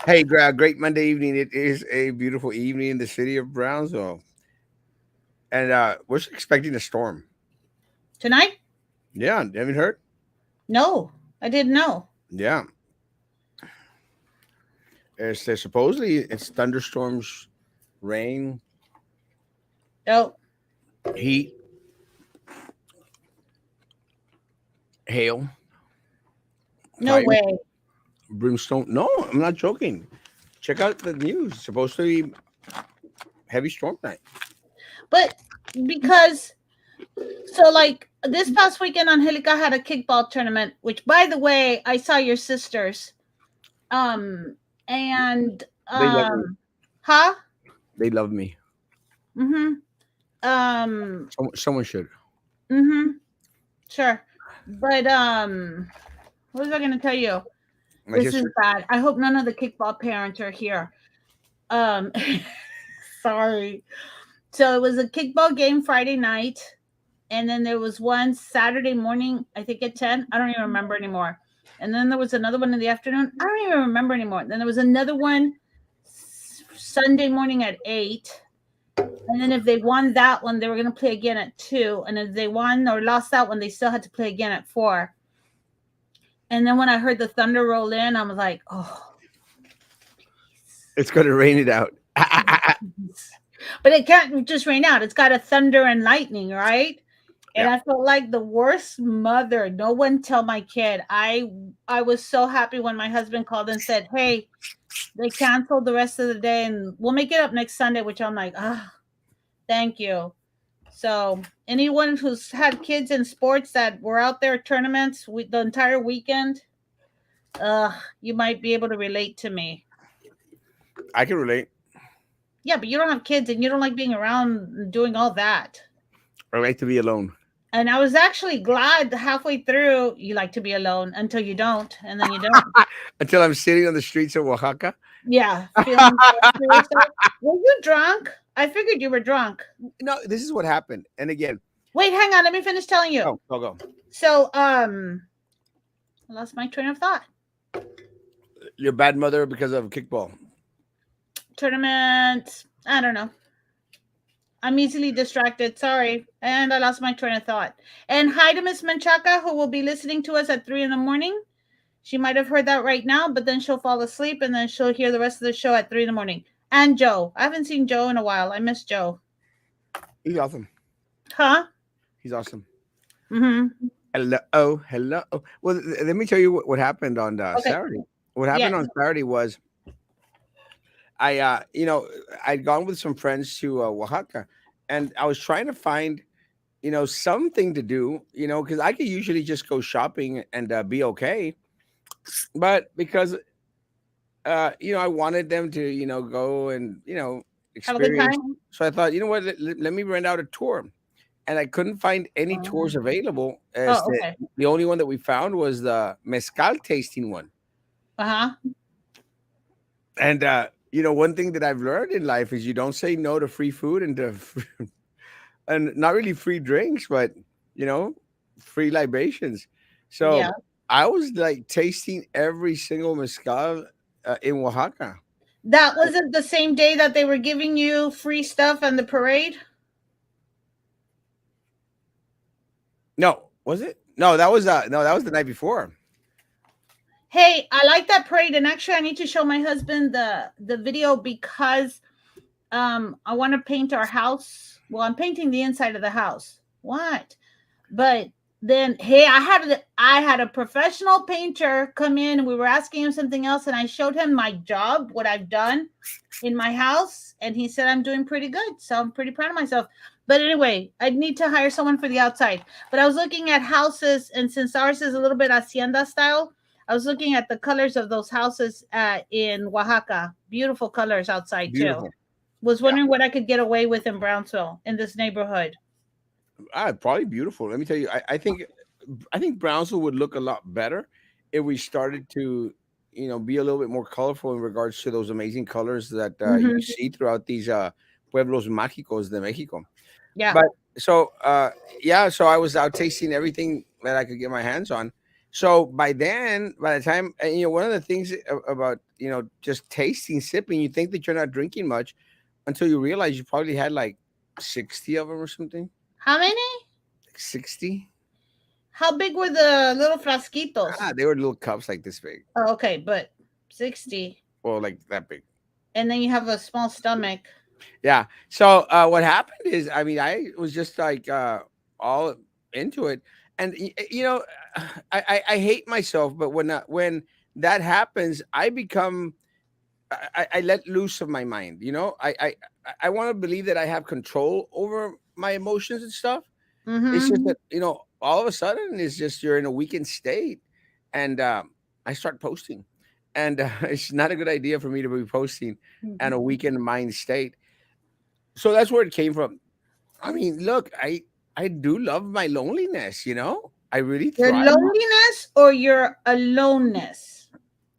Hey, great Monday evening. It is a beautiful evening in the city of Brownsville, and we're expecting a storm. Tonight? Yeah, haven't heard? No, I didn't know. Yeah, supposedly it's thunderstorms, rain, Oh, heat, hail, no fire, way. brimstone. No, I'm not joking. Check out the news. Supposed to be heavy storm night. But because like this past weekend, Angelica had a kickball tournament, which by the way, I saw your sisters. Um and They love me. huh? They love me. Mm-hmm. Um Someone should. mm-hmm. Sure. But what was I gonna tell you? My This is sister. bad. I hope none of the kickball parents are here. Um sorry. So it was a kickball game Friday night, and then there was one Saturday morning, I think at 10. I don't even remember anymore. And then there was another one in the afternoon. I don't even remember anymore. Then there was another one Sunday morning at 8. And then if they won that one, they were going to play again at 2. And if they won or lost that one, they still had to play again at 4. And then when I heard the thunder roll in, I was like, oh, It's gonna rain it out. but it can't just rain out. It's got to thunder and lightning, right? And Yeah, I felt like the worst mother. No one tell my kid. I was so happy when my husband called and said, "Hey, they canceled the rest of the day, and we'll make it up next Sunday." Which I'm like, ah, thank you. So anyone who's had kids in sports that were out there at tournaments the entire weekend, you might be able to relate to me. I can relate. Yeah, but you don't have kids and you don't like being around and doing all that. I like to be alone. And I was actually glad halfway through you like to be alone until you don't, and then you don't. Until I'm sitting on the streets of Oaxaca. Yeah, feeling sorry for yourself. Were you drunk? I figured you were drunk. No, this is what happened. And again, Wait, hang on. Let me finish telling you. go. So, I lost my train of thought. Your bad mother because of kickball. Tournament. I don't know. I'm easily distracted. Sorry. And I lost my train of thought. And hi to Miss Menchaca, who will be listening to us at 3 in the morning. She might have heard that right now, but then she'll fall asleep and then she'll hear the rest of the show at 3 in the morning. And Joe. I haven't seen Joe in a while. I miss Joe. He's awesome. Huh? He's awesome. Mm-hmm. Hello, hello. Well, let me tell you what happened on Okay. Saturday. What happened Yes. on Saturday was I'd gone with some friends to Oaxaca, and I was trying to find, something to do, because I could usually just go shopping and be okay, but because I wanted them to, go and, Have a good experience. time. So I thought, you know what, let me rent out a tour. And I couldn't find any tours Oh, available. oh, As okay. the only one that we found was the mezcal tasting one. Uh-huh. And one thing that I've learned in life is you don't say no to free food and to and not really free drinks, but you know, free libations. Yeah. So I was like tasting every single mezcal in Oaxaca. That wasn't the same day that they were giving you free stuff and the parade? No, was it? No, that was the night before. Hey, I like that parade, and actually I need to show my husband the video because I want to paint our house. Well, I'm painting the inside of the house. What? But then hey, I had a professional painter come in and we were asking him something else and I showed him my job, what I've done in my house, and he said I'm doing pretty good. So I'm pretty proud of myself. But anyway, I need to hire someone for the outside. But I was looking at houses, and since ours is a little bit hacienda style, I was looking at the colors of those houses in Oaxaca. Beautiful colors outside too. Beautiful. Was Yeah, wondering what I could get away with in Brownsville in this neighborhood. probably beautiful. Let me tell you, I think Brownsville would look a lot better if we started to, be a little bit more colorful in regards to those amazing colors that you Mm-hmm. see throughout these pueblos mágicos de Mexico. Yeah. But so yeah, so I was out tasting everything that I could get my hands on. So by the time, and, one of the things about just tasting, sipping, you think that you're not drinking much until you realize you probably had like 60 of them or something. How many? Like 60. How big were the little frasquitos? They were little cups like this big, Oh, okay, but 60. or like that big. And then you have a small stomach. Yeah. So what happened is, I mean, I was just like all into it, and I hate myself, but when that happens, I become I let loose of my mind. I want to believe that I have control over my emotions and stuff. It's just Mm-hmm. that all of a sudden it's just you're in a weakened state, and I start posting, and it's not a good idea for me to be posting in a weakened mind state. So that's where it came from. I mean, look, I do love my loneliness. I really Your thrive. loneliness or your aloneness?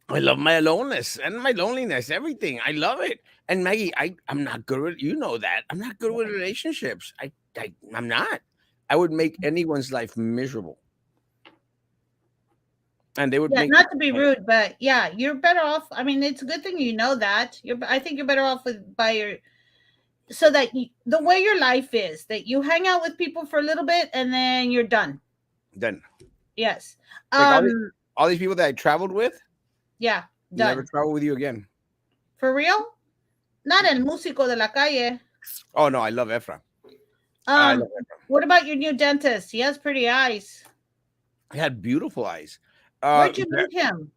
I love my aloneness and my loneliness, everything. I love it. And Maggie, I'm not good with that. I'm not good with relationships. I'm not. I would make anyone's life miserable, and they would Yeah, make. not to be rude, but yeah, you're better off. I mean, it's a good thing you know that. I think you're better off with by your so that the way your life is that you hang out with people for a little bit and then you're done. Then, Yes. like Um. all these people that I traveled with, Yeah. never Done. travel with you again. For real? Not el músico de la calle. Oh no, I love Efra. I Um. love Efra. What about your new dentist? He has pretty eyes. He had beautiful eyes. Uh, Where'd you meet him?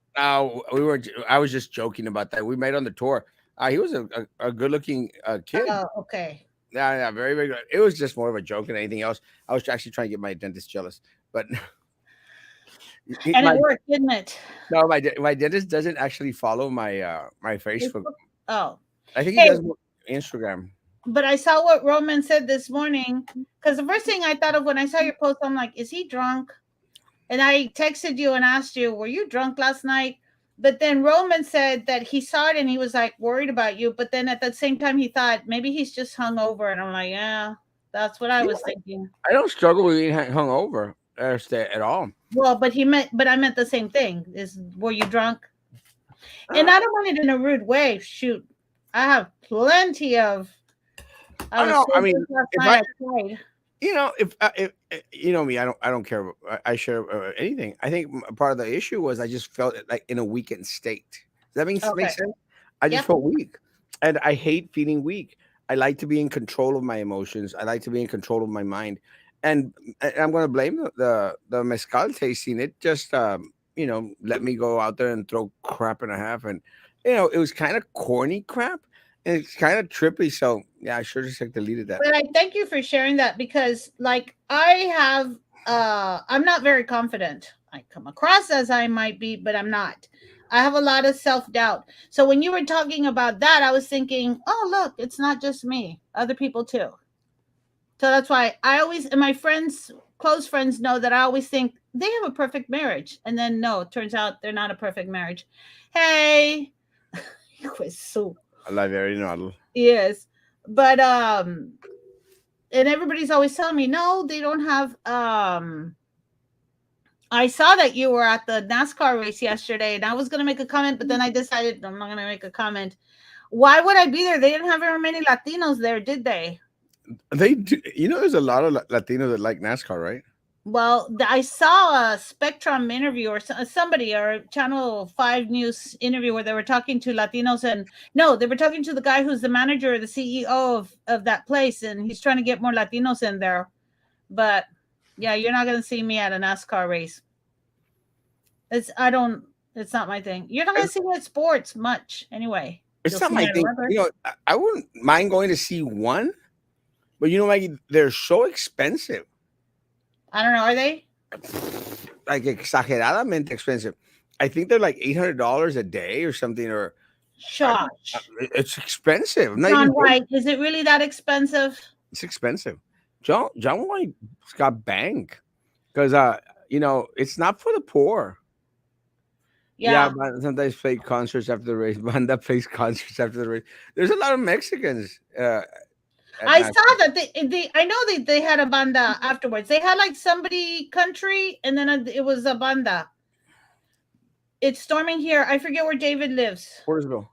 we were. I was just joking about that. We met on the tour. He was a good looking kid. Oh, okay. Yeah, yeah, very, very good. It was just more of a joke than anything else. I was actually trying to get my dentist jealous, but And it my worked, didn't it? no, my dentist doesn't actually follow my Facebook. Facebook? Oh. I think he Hey, does more Instagram. but I saw what Roman said this morning because the first thing I thought of when I saw your post, I'm like, is he drunk? And I texted you and asked you, were you drunk last night? But then Roman said that he saw it and he was like worried about you. But then at the same time, he thought maybe he's just hungover. And I'm like, yeah, that's what I Yeah, was thinking. I don't struggle with being hungover at all. Well, but I meant the same thing. Is were you drunk? And Uh, I don't want it in a rude way. Shoot, I have plenty of. I I was know. so I drunk mean, last if night. I, I cried. if you know me, I don't care. I share anything. I think part of the issue was I just felt like in a weakened state. Does that make Okay. sense? I just Yep. felt weak, and I hate feeling weak. I like to be in control of my emotions. I like to be in control of my mind, and I'm going to blame the mezcal tasting. It just let me go out there and throw crap and a half, and it was kind of corny crap, and it's kind of trippy. So yeah, I sure just like deleted that. But I thank you for sharing that because like I have I'm not very confident. I come across as I might be, but I'm not. I have a lot of self-doubt. So when you were talking about that, I was thinking, "Oh, look, it's not just me. Other people too." So that's why I always and my friends, close friends know that I always think they have a perfect marriage. And then no, it turns out they're not a perfect marriage. Hey, so I love you. Already know. yes. But and everybody's always telling me no they don't have I saw that you were at the NASCAR race yesterday and I was going to make a comment but then I decided I'm not going to make a comment. Why would I be there? They didn't have very many Latinos there, did they? They do. There's a lot of Latinos that like NASCAR, right? Well, I saw a Spectrum interview or somebody or Channel 5 News interview where they were talking to Latinos and no, they were talking to the guy who's the manager, the CEO of that place, and he's trying to get more Latinos in there. But yeah, you're not going to see me at a NASCAR race. I don't, it's not my thing. You're not going to see me at sports much anyway. It's You'll not see me my at a thing. river. I wouldn't mind going to see one, but Maggie, they're so expensive, I don't know. Are they? like exageradamente expensive. I think they're like $800 a day or something, or Shush. it's expensive. I'm not John even joking. White, is it really that expensive? It's expensive. John White's got bank because it's not for the poor. Yeah, Yeah. but sometimes play concerts after the race. Banda plays concerts after the race. There's a lot of Mexicans at I NASCAR. saw that I know they had a banda afterwards. They had like somebody country and then it was a banda. It's storming here. I forget where David lives. Portersville.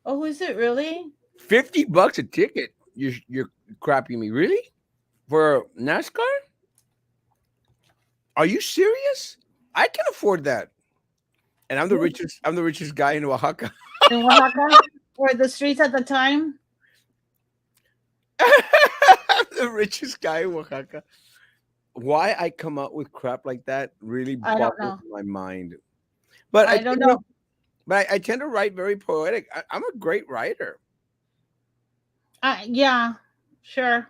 Oh, is it really? $50 a ticket. You're crapping me, really? For NASCAR? Are you serious? I can afford that. And I'm the richest. I'm the richest guy in Oaxaca. In Oaxaca, or the streets at the time. I'm the richest guy in Oaxaca. Why I come up with crap like that really I don't boggles know. my mind. But I, I don't you know, know. but I tend to write very poetic. I'm a great writer. Yeah, sure.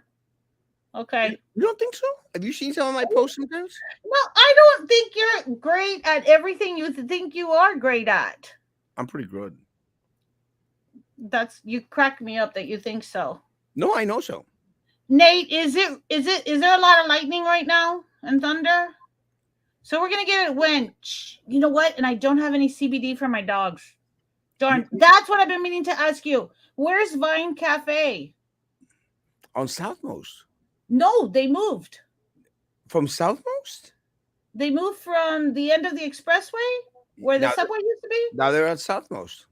You Okay. you don't think so? Have you seen some of my posts sometimes? No, I don't think you're great at everything you think you are great at. I'm pretty good. That's you crack me up that you think so. No, I know so. Nate, is there a lot of lightning right now and thunder? So we're gonna get it when you know what? And I don't have any CBD for my dogs. You Darn, that's what I've been meaning to ask you. Where's Vine Cafe? on Southmost No, they moved. from Southmost. They moved from the end of the expressway where the Now, subway used to be. now they're at Southmost.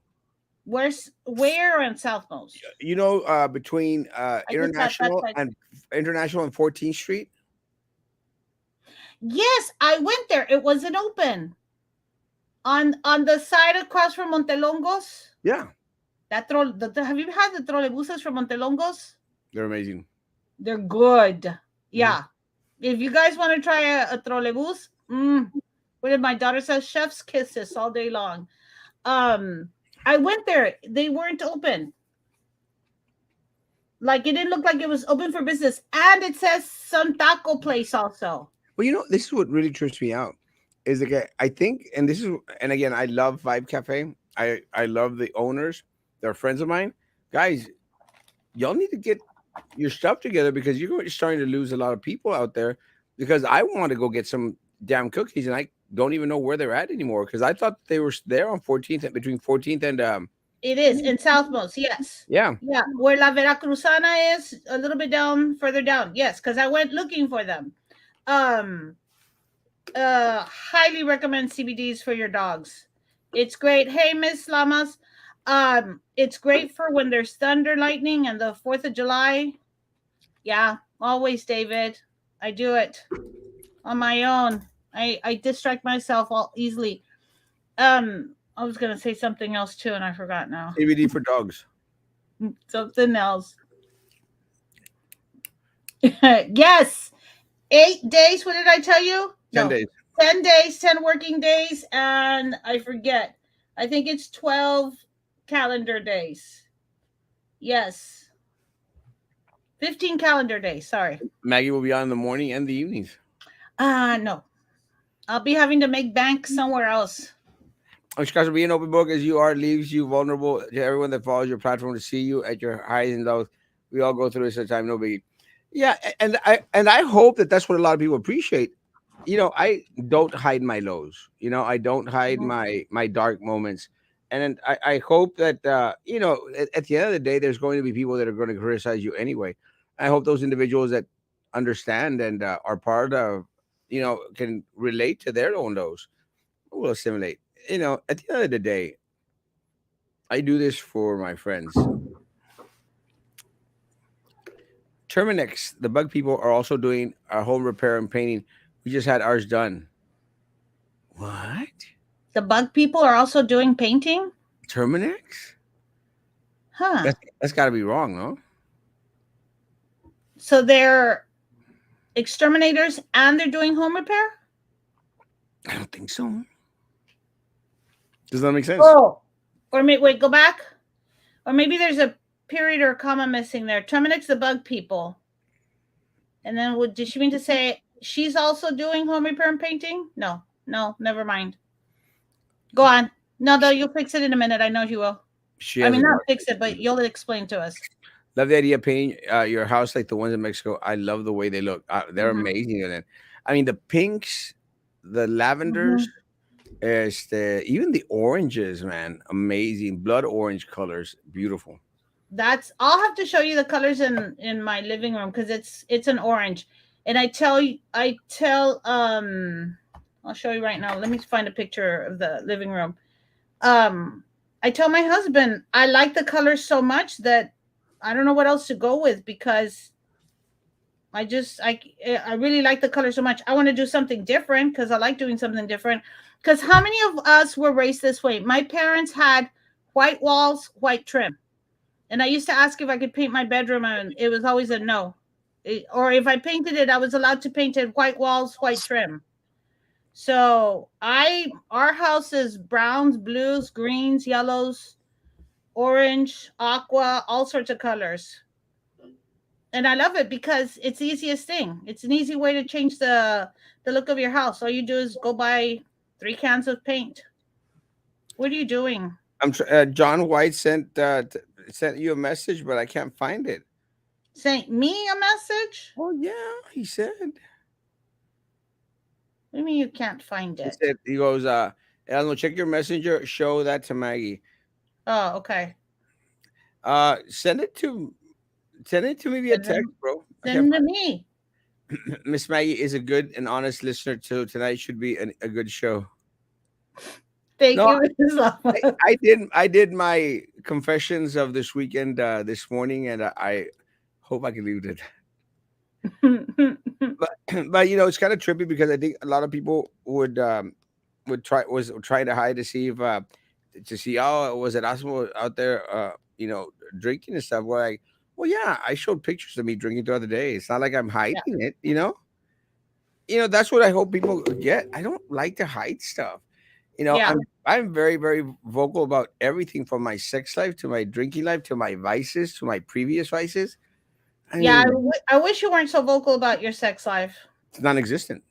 Where on Southmost? You know, between I just had that. International and 14th Street. Yes, I went there. It wasn't open. On the side across from Montelongos. Yeah, Have you had the trolebuses from Montelongos? they're amazing. They're good. Mhm. Yeah. If you guys want to try a trolebus, what did my daughter says? Chef's kisses all day long. I went there. They weren't open. Like it didn't look like it was open for business. And it says some taco place also. Well, this is what really trips me out. Is like I think, and this is, and again, I love Vibe Cafe. I love the owners. They're friends of mine. Guys, y'all need to get your stuff together because you're starting to lose a lot of people out there. Because I want to go get some damn cookies, and I don't even know where they're at anymore. Because I thought they were there on 14th, between 14th and It is in Southmost, yes. yeah. Yeah, where La Veracruzana is, a little bit down, further down. Yes, because I went looking for them. Highly recommend CBDs for your dogs. It's great. Hey, Miss Lamas. It's great for when there's thunder, lightning, and the 4th of July. Yeah, always, David. I do it on my own. I distract myself all easily. I was gonna say something else too, and I forgot now. CBD for dogs. Something else. Yes. 8 days. What did I tell you? 10 No. days. 10 days, 10 working days, and I forget. I think it's 12 calendar days. Yes. 15 calendar days. Sorry. Maggie will be on in the morning and the evenings. No. I'll be having to make bank somewhere else. Oscar, to be an open book as you are leaves you vulnerable to everyone that follows your platform to see you at your highs and lows. We all go through this at a time, no biggie. Yeah, and I hope that that's what a lot of people appreciate. I don't hide my lows. I don't hide Mhm. my dark moments, and I hope that at the end of the day, there's going to be people that are going to criticize you anyway. I hope those individuals that understand and are part of, can relate to their own lows, will assimilate. At the end of the day, I do this for my friends. Terminix, the bug people are also doing our home repair and painting. We just had ours done. What? The bug people are also doing painting? Terminix? Huh. That's got to be wrong, no? So they're exterminators and they're doing home repair? I don't think so. Does that make sense? Oh. Or wait, go back. Or maybe there's a period or a comma missing there. Terminix the bug people. And then did she mean to say she's also doing home repair and painting? No, never mind. Go on. No, though, you'll fix it in a minute. I know you will. She I has mean, a not fix it, but you'll explain to us. love the idea of painting your house like the ones in Mexico. I love the way they look. They're amazing. And then, I mean, the pinks, the lavenders, even the oranges, man, amazing. Blood orange colors, beautiful. I'll have to show you the colors in my living room because it's an orange. And I tell I'll show you right now. Let me find a picture of the living room. Um, I tell my husband I like the colors so much that I don't know what else to go with because I just I really like the color so much. I want to do something different because I like doing something different. Because how many of us were raised this way? My parents had white walls, white trim, and I used to ask if I could paint my bedroom, and it was always a no. Or if I painted it, I was allowed to paint it white walls, white trim. So our house is browns, blues, greens, yellows, orange, aqua, all sorts of colors. And I love it because it's the easiest thing. It's an easy way to change the look of your house. All you do is go buy 3 cans of paint. What are you doing? John White sent you a message, but I can't find it. Sent me a message? Oh yeah, he said. What do you mean you can't find He it? said he goes, Elmo, check your messenger. Show that to Maggie. Oh, okay. Send it to me via Send text, them, bro. I can't send them to me. find Miss Maggie is a good and honest listener too. Tonight should be a good show. Thank No, you, Mrs. I did my confessions of this weekend this morning, and I hope I can leave it. But but it's kind of trippy because I think a lot of people would try to hide to see if to see, oh, was Erasmo out there drinking and stuff. We're like, well, yeah, I showed pictures of me drinking the other day. It's not like I'm Yeah, hiding it. That's what I hope people get. I don't like to hide stuff. yeah, I'm very, very vocal about everything from my sex life to my drinking life to my vices to my previous vices. I yeah. mean, I wish you weren't so vocal about your sex life. it's non-existent.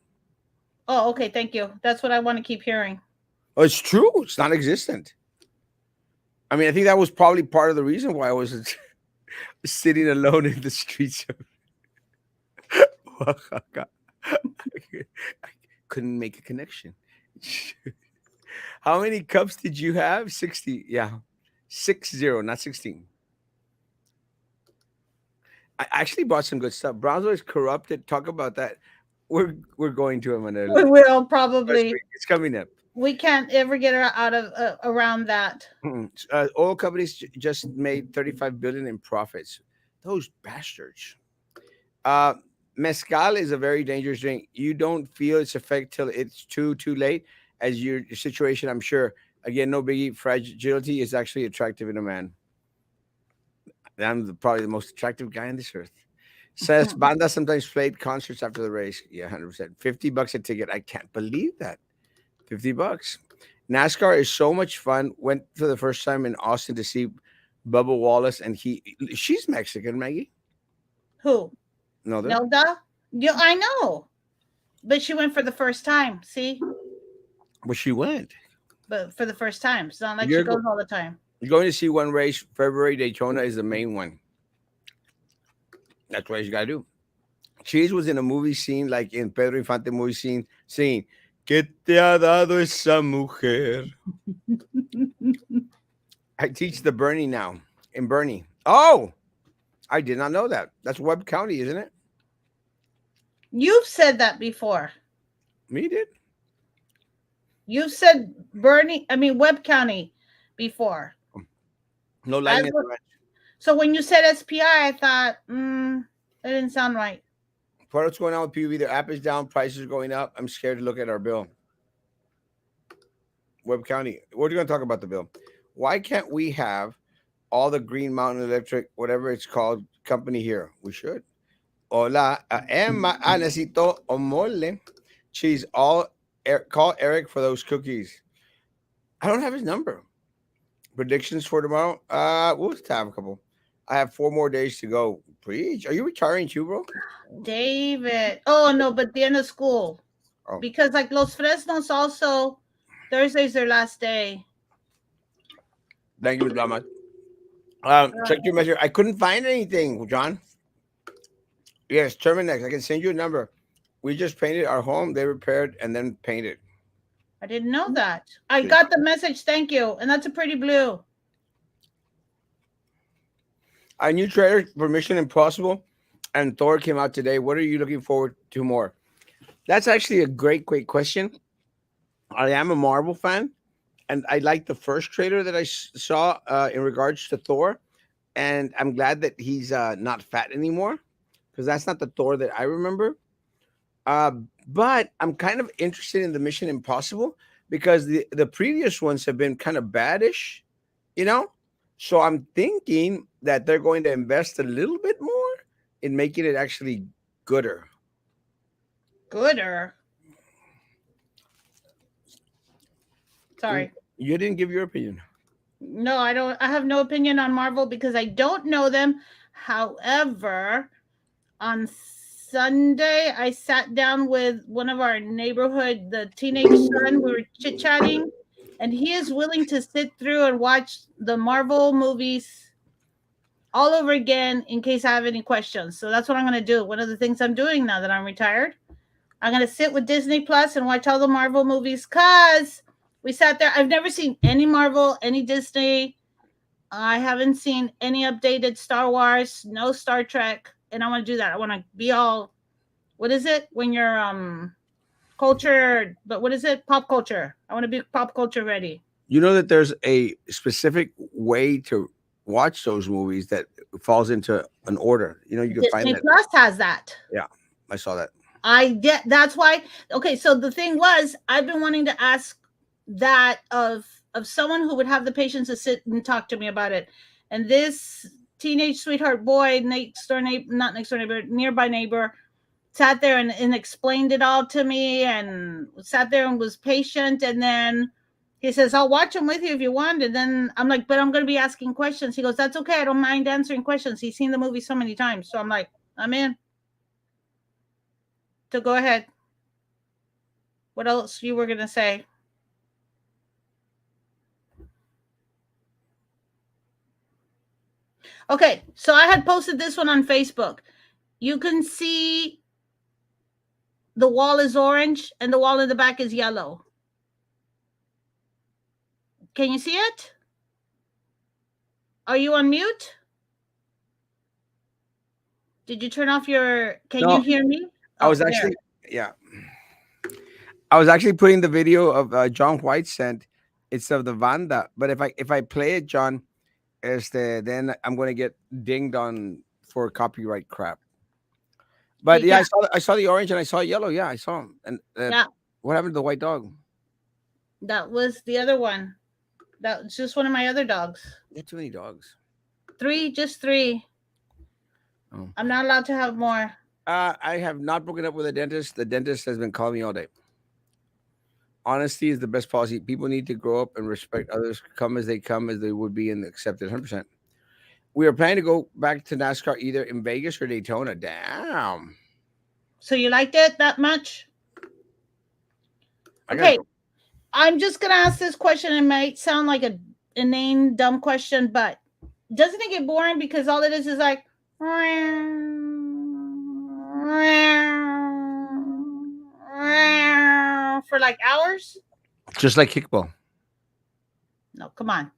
Oh, okay. Thank you. That's what I want to keep hearing. Oh, it's true. It's non-existent. I mean, I think that was probably part of the reason why I was sitting alone in the streets of Oaxaca. I couldn't make a connection. How many cups did you have? 60. Yeah. 60, not 16. I actually bought some good stuff. Brownsville is corrupted. Talk about that. We're going to him in We will probably. It's coming up. We can't ever get her out of around that. Oil companies just made 35 billion in profits. Those bastards. Uh, Mezcal is a very dangerous drink. You don't feel its effect till it's too late. As your situation, I'm sure. Again, no biggie. Fragility is actually attractive in a man. Probably the most attractive guy on this earth. Says Banda sometimes played concerts after the race. Yeah, 100%. $50 a ticket. I can't believe that. $50. NASCAR is so much fun. Went for the first time in Austin to see Bubba Wallace, and she's Mexican, Maggie. Who? No, that. Nelda? Yeah, I know. But she went for the first time. See? Well, she went. But for the first time. It's not like she You're, goes go- all the time. you're going to see one race. February Daytona is the main one. That's what you got to do. Cheese was in a movie scene, like in Pedro Infante movie scene, saying, ¿Qué te ha dado esa mujer? I teach the Bernie now. In Bernie. Oh, I did not know that. That's Webb County, isn't it? You've said that before. Me did. You've said Webb County before. No lighting at the What, ranch. so when you said SPI, I thought, that didn't sound right. What's going on with PUV? Their app is down, prices are going up. I'm scared to look at our bill. Webb County. We're going to talk about the bill. Why can't we have all the Green Mountain Electric, whatever it's called, company here? We should. Hola, Emma, necesito un mole. Cheese, call Eric for those cookies. I don't have his number. Predictions for tomorrow? We'll just have a couple. I have 4 more days to go. Preach. Are you retiring too, bro? David. Oh, no, but the end of school. Oh. Because like Los Fresnos also, Thursday's their last day. Thank you, Damas. Check your measure. I couldn't find anything, John. Yes, Terminex. I can send you a number. We just painted our home. They repaired and then painted. I didn't know that. I got the message. Thank you. And that's a pretty blue. A new trailer for Mission Impossible and Thor came out today. What are you looking forward to more? That's actually a great question. I am a Marvel fan, and I like the first trailer that I saw in regards to Thor, and I'm glad that he's not fat anymore because that's not the Thor that I remember. Uh, but I'm kind of interested in the Mission Impossible because the previous ones have been kind of baddish, you know. So I'm thinking that they're going to invest a little bit more in making it actually gooder. Gooder. Mm, Sorry. you didn't give your opinion. No, I don't. I have no opinion on Marvel because I don't know them. However, on Sunday, I sat down with one of our neighborhood, the teenage son. We were chit chatting, and he is willing to sit through and watch the Marvel movies all over again in case I have any questions. So that's what I'm going to do. One of the things I'm doing now that I'm retired, I'm going to sit with Disney Plus and watch all the Marvel movies because we sat there. I've never seen any Marvel, any Disney. I haven't seen any updated Star Wars, no Star Trek, and I want to do that. I want to be all, what is it when you're culture, but what is it? Pop culture. I want to be pop culture ready. You know that there's a specific way to watch those movies that falls into an order. You know, you can find Disney that. Plus has that. Yeah, I saw that. I get that's why. Okay, so the thing was, I've been wanting to ask that of someone who would have the patience to sit and talk to me about it. And this teenage sweetheart boy, next door neighbor, not next door neighbor, nearby neighbor, sat there and explained it all to me and sat there and was patient. And then he says, I'll watch them with you if you want. And then I'm like, but I'm going to be asking questions. He goes, that's okay. I don't mind answering questions. He's seen the movie so many times. So I'm like, I'm in. So go ahead. What else you were going to say? Okay. So I had posted this one on Facebook. You can see the wall is orange and the wall in the back is yellow. Can you see it? Are you on mute? Did you turn off your? Can you No, hear me? I Oh, was there. actually, yeah, I was actually putting the video of John White sent. It's of the Vanda, but if I play it, John, then I'm going to get dinged on for copyright crap. But You yeah, can. I saw the orange and I saw yellow. Yeah, I saw them. And Yeah, what happened to the white dog? that was the other one. That's just one of my other dogs. You had too many dogs. Three, just three. Oh. I'm not allowed to have more. I have not broken up with a dentist. The dentist has been calling me all day. Honesty is the best policy. People need to grow up and respect others. Come as they would be, and accept it 100%. We are planning to go back to NASCAR either in Vegas or Daytona. Damn. So you liked it that much? I gotta Okay, go. I'm just gonna ask this question. It might sound like a inane, dumb question, but doesn't it get boring because all it is like for like hours? Just like kickball. No, come on.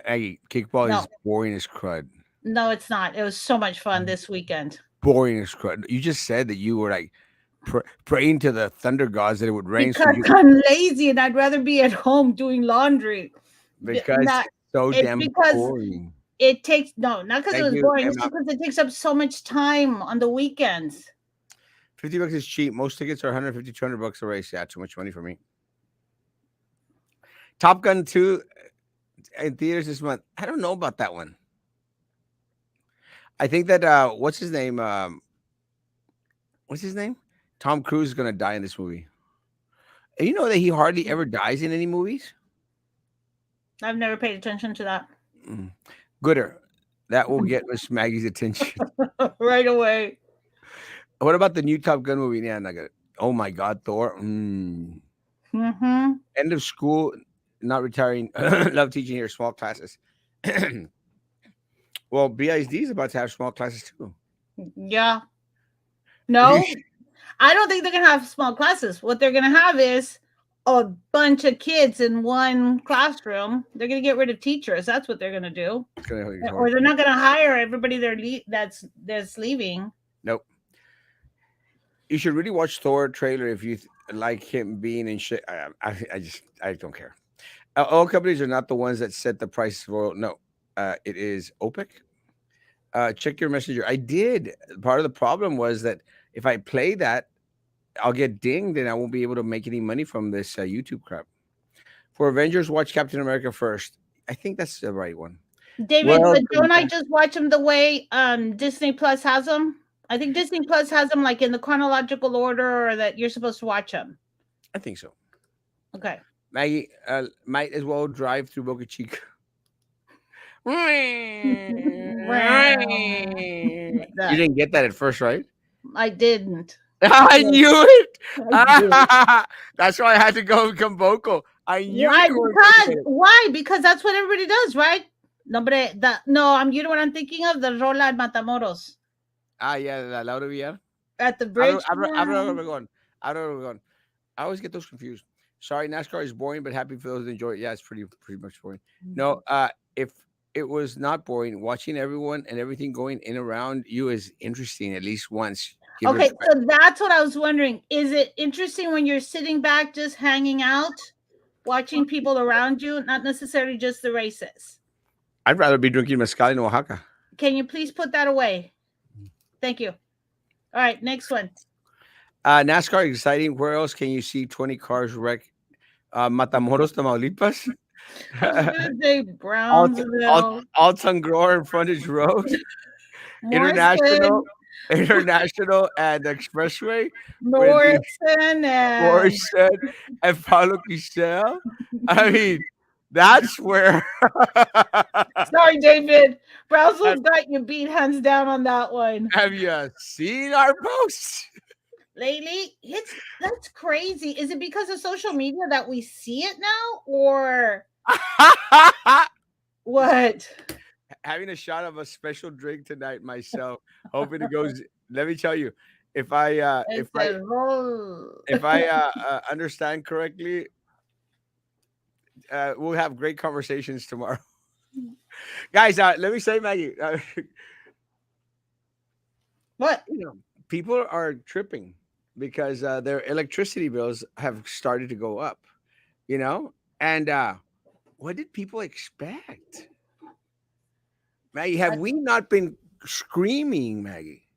Hey, kickball No, is boring as crud. no, it's not. It was so much fun this weekend Boring as crud. You just said that you were like praying to the thunder gods that it would rain so because you could, I'm lazy and I'd rather be at home doing laundry. because Not it's so it's damn because boring. it takes no, not because it Thank was you, boring. It's Emma. just because it takes up so much time on the weekends. $50 is cheap. Most tickets are 150, $200 a race. Yeah, too much money for me. Top Gun 2 in theaters this month. I don't know about that one. I think that what's his name? What's his name? Tom Cruise is gonna die in this movie. And you know that he hardly ever dies in any movies. I've never paid attention to that. Mm. Gooder. That will get Miss Maggie's attention. Right away. What about the new Top Gun movie? Yeah, not good. Oh my God, Thor. Mm-hmm. End of school, not retiring. Love teaching here, small classes. Well, BISD is about to have small classes too. Yeah. If you, No, I don't think they're gonna have small classes. What they're gonna have is a bunch of kids in one classroom. They're gonna get rid of teachers. That's what they're gonna do. it's gonna be Or hard. they're not gonna hire everybody that's leaving. Nope. You should really watch Thor trailer if you like him being in shit. I don't care. Oil companies are not the ones that set the price for oil. No, it is OPEC. Check your messenger. I did. Part of the problem was that if I play that, I'll get dinged and I won't be able to make any money from this YouTube crap. For Avengers, watch Captain America first. I think that's the right one. David, but Welcome don't I back. just watch them the way Disney Plus has them? I think Disney Plus has them like in the chronological order, or that you're supposed to watch them. I think so. Okay. Maggie might as well drive through Boca Chica. You That didn't get that at first, right? I didn't. I Yes, knew it. I did. That's why I had to go become vocal. I knew Why? you weren't going to Because get it. why? Because that's what everybody does, right? Nombre, no, you know what I'm thinking of? The Rola at Matamoros Yeah, la Laura Villar. at the bridge. Abra Yeah. Obregón. Abra Obregón. I always get those confused. Sorry, NASCAR is boring, but happy for those who enjoy it. Yeah, it's pretty much boring. No, if it was not boring, watching everyone and everything going in around you is interesting at least once. Give it a Okay, try. so that's what I was wondering. Is it interesting when you're sitting back just hanging out, watching people around you, not necessarily just the races? I'd rather be drinking mezcal in Oaxaca. Can you please put that away? Thank you. All right, next one. NASCAR exciting. Where else can you see 20 cars wreck? Matamoros, Tamaulipas. I was gonna say Alt, Alt, Brownsville, Alton Grower and Frontage Road. International, Morrison, International and Expressway with the Morrison, and Morrison and Paulo Quisel. I mean, that's where. sorry, David. have, Brownsville's got you beat hands down on that one. have you seen our posts? Lately, that's crazy. Is it because of social media that we see it now, or what? Having a shot of a special drink tonight myself, hoping it goes. Let me tell you, if I It's a roll. understand correctly, we'll have great conversations tomorrow, guys. Let me say, Maggie, What? people are tripping because their electricity bills have started to go up. You know, and what did people expect, Maggie? Have we not been screaming, Maggie,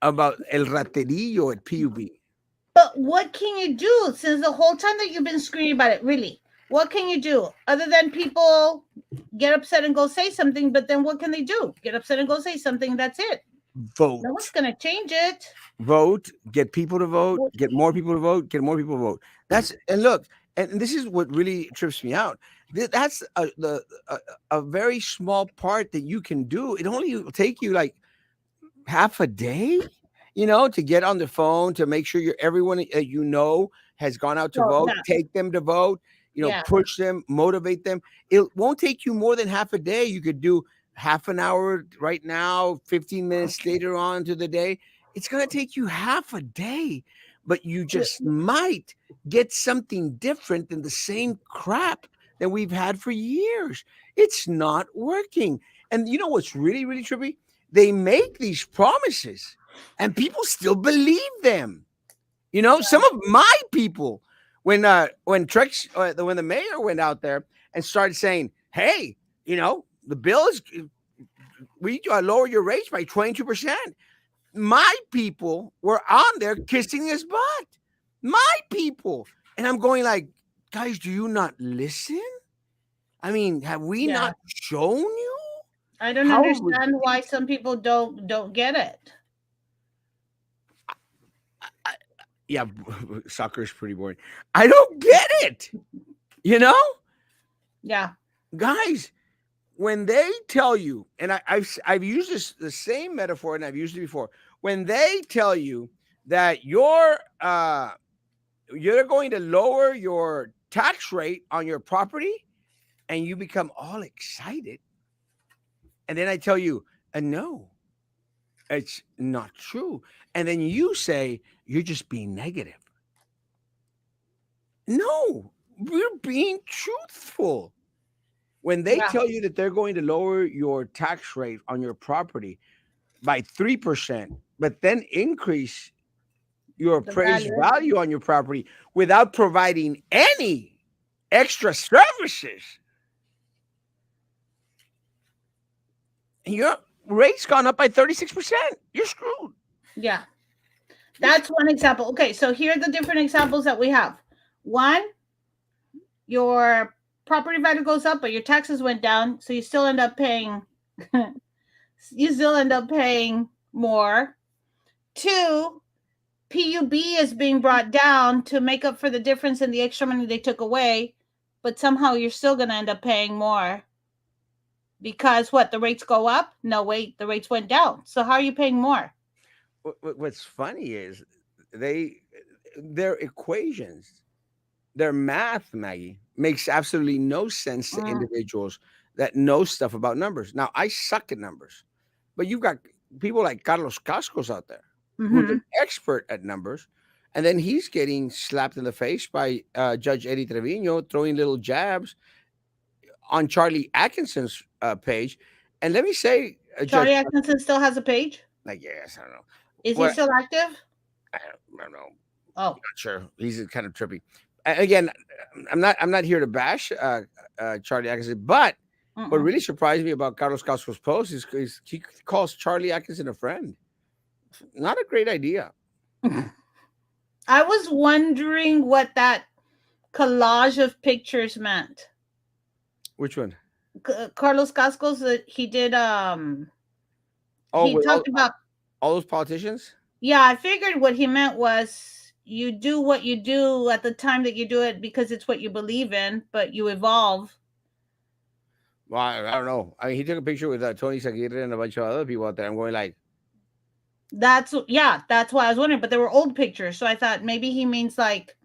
about El Raterillo at PUB? But what can you do since the whole time that you've been screaming about it? Really, what can you do other than people get upset and go say something? But then what can they do? Get upset and go say something. That's it. No one's Vote. gonna change it. Vote, get people to vote, get more people to vote, get more people to vote. That's and look, and this is what really trips me out. That's a very small part that you can do. It only will take you like half a day, to get on the phone to make sure everyone has gone out to So vote, yeah, take them to vote, yeah. push them, motivate them. It won't take you more than half a day. You could do half an hour right now, 15 minutes later on to the day. It's going to take you half a day, but you just might get something different than the same crap that we've had for years. It's not working. And you know what's really, really trippy? They make these promises and people still believe them. Some of my people, when the mayor went out there and started saying, "Hey, the bill is we lower your rates by 22%." My people were on there kissing his butt. My people, and I'm going like, guys, do you not listen? I mean, have we Yeah. not shown you I don't how understand why some people don't get it. yeah, soccer is pretty boring. I don't get it. You know, Yeah. guys, when they tell you, and I've used the same metaphor, and I've used it before. When they tell you that you're going to lower your tax rate on your property, and you become all excited, and then I tell you, no, it's not true, and then you say you're just being negative. No, we're being truthful. When they Yeah. tell you that they're going to lower your tax rate on your property by 3%, but then increase your The appraised value. value on your property without providing any extra services, and your rate's gone up by 36%. You're screwed. Yeah. You're That's one example. Okay, so here are the different examples that we have. One, your property value goes up, but your taxes went down, so you still end up paying you still end up paying more. Two, PUB is being brought down to make up for the difference in the extra money they took away, but somehow you're still going to end up paying more because what, the rates go up? No, wait, the rates went down. So how are you paying more? what's funny is they their equations, their math, Maggie, makes absolutely no sense to Mm, individuals that know stuff about numbers. Now, I suck at numbers, but you've got people like Carlos Cascos out there who's an mm-hmm. expert at numbers. And then he's getting slapped in the face by Judge Eddie Trevino, throwing little jabs on Charlie Atkinson's page. And let me say, Judge, Charlie Atkinson still has a page. like, yes, I don't know. Is he What? still active? I don't know. Oh, Not sure. He's kind of trippy. Again, I'm not here to bash Charlie Atkinson, but what mm-mm. really surprised me about Carlos Casco's post is he calls Charlie Atkinson a friend. Not a great idea. I was wondering what that collage of pictures meant. Which one? Carlos Cascos, he did Oh, he with talked about, all those politicians. yeah, I figured what he meant was you do what you do at the time that you do it because it's what you believe in, but you evolve. Well, I don't know. I mean, he took a picture with Tony Saguirre and a bunch of other people out there. I'm going like, That's, yeah, that's why I was wondering, but they were old pictures, so I thought maybe he means like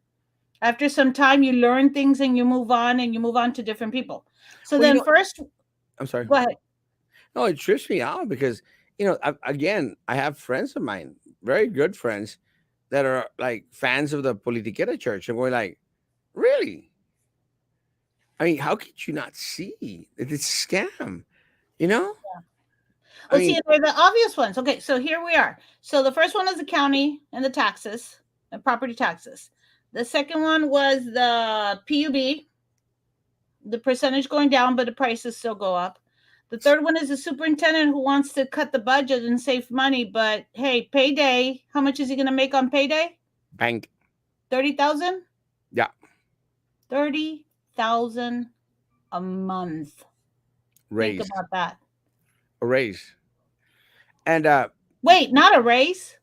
after some time you learn things and you move on and you move on to different people. So well, then first, I'm sorry. go ahead. No, it trips me out because again, I have friends of mine, very good friends, that are like fans of the Politiquera Church, and we're like, really? I mean, how could you not see that it's a scam? You know? I Well, see, mean, they're the obvious ones. Okay, so here we are. So the first one is the county and the taxes, and property taxes. The second one was the PUB, the percentage going down, but the prices still go up. The third one is the superintendent who wants to cut the budget and save money, but hey, payday. How much is he going to make on payday? bank, 30,000. yeah, 30,000 a month. Think raise, about that. a raise, and Wait, not a raise.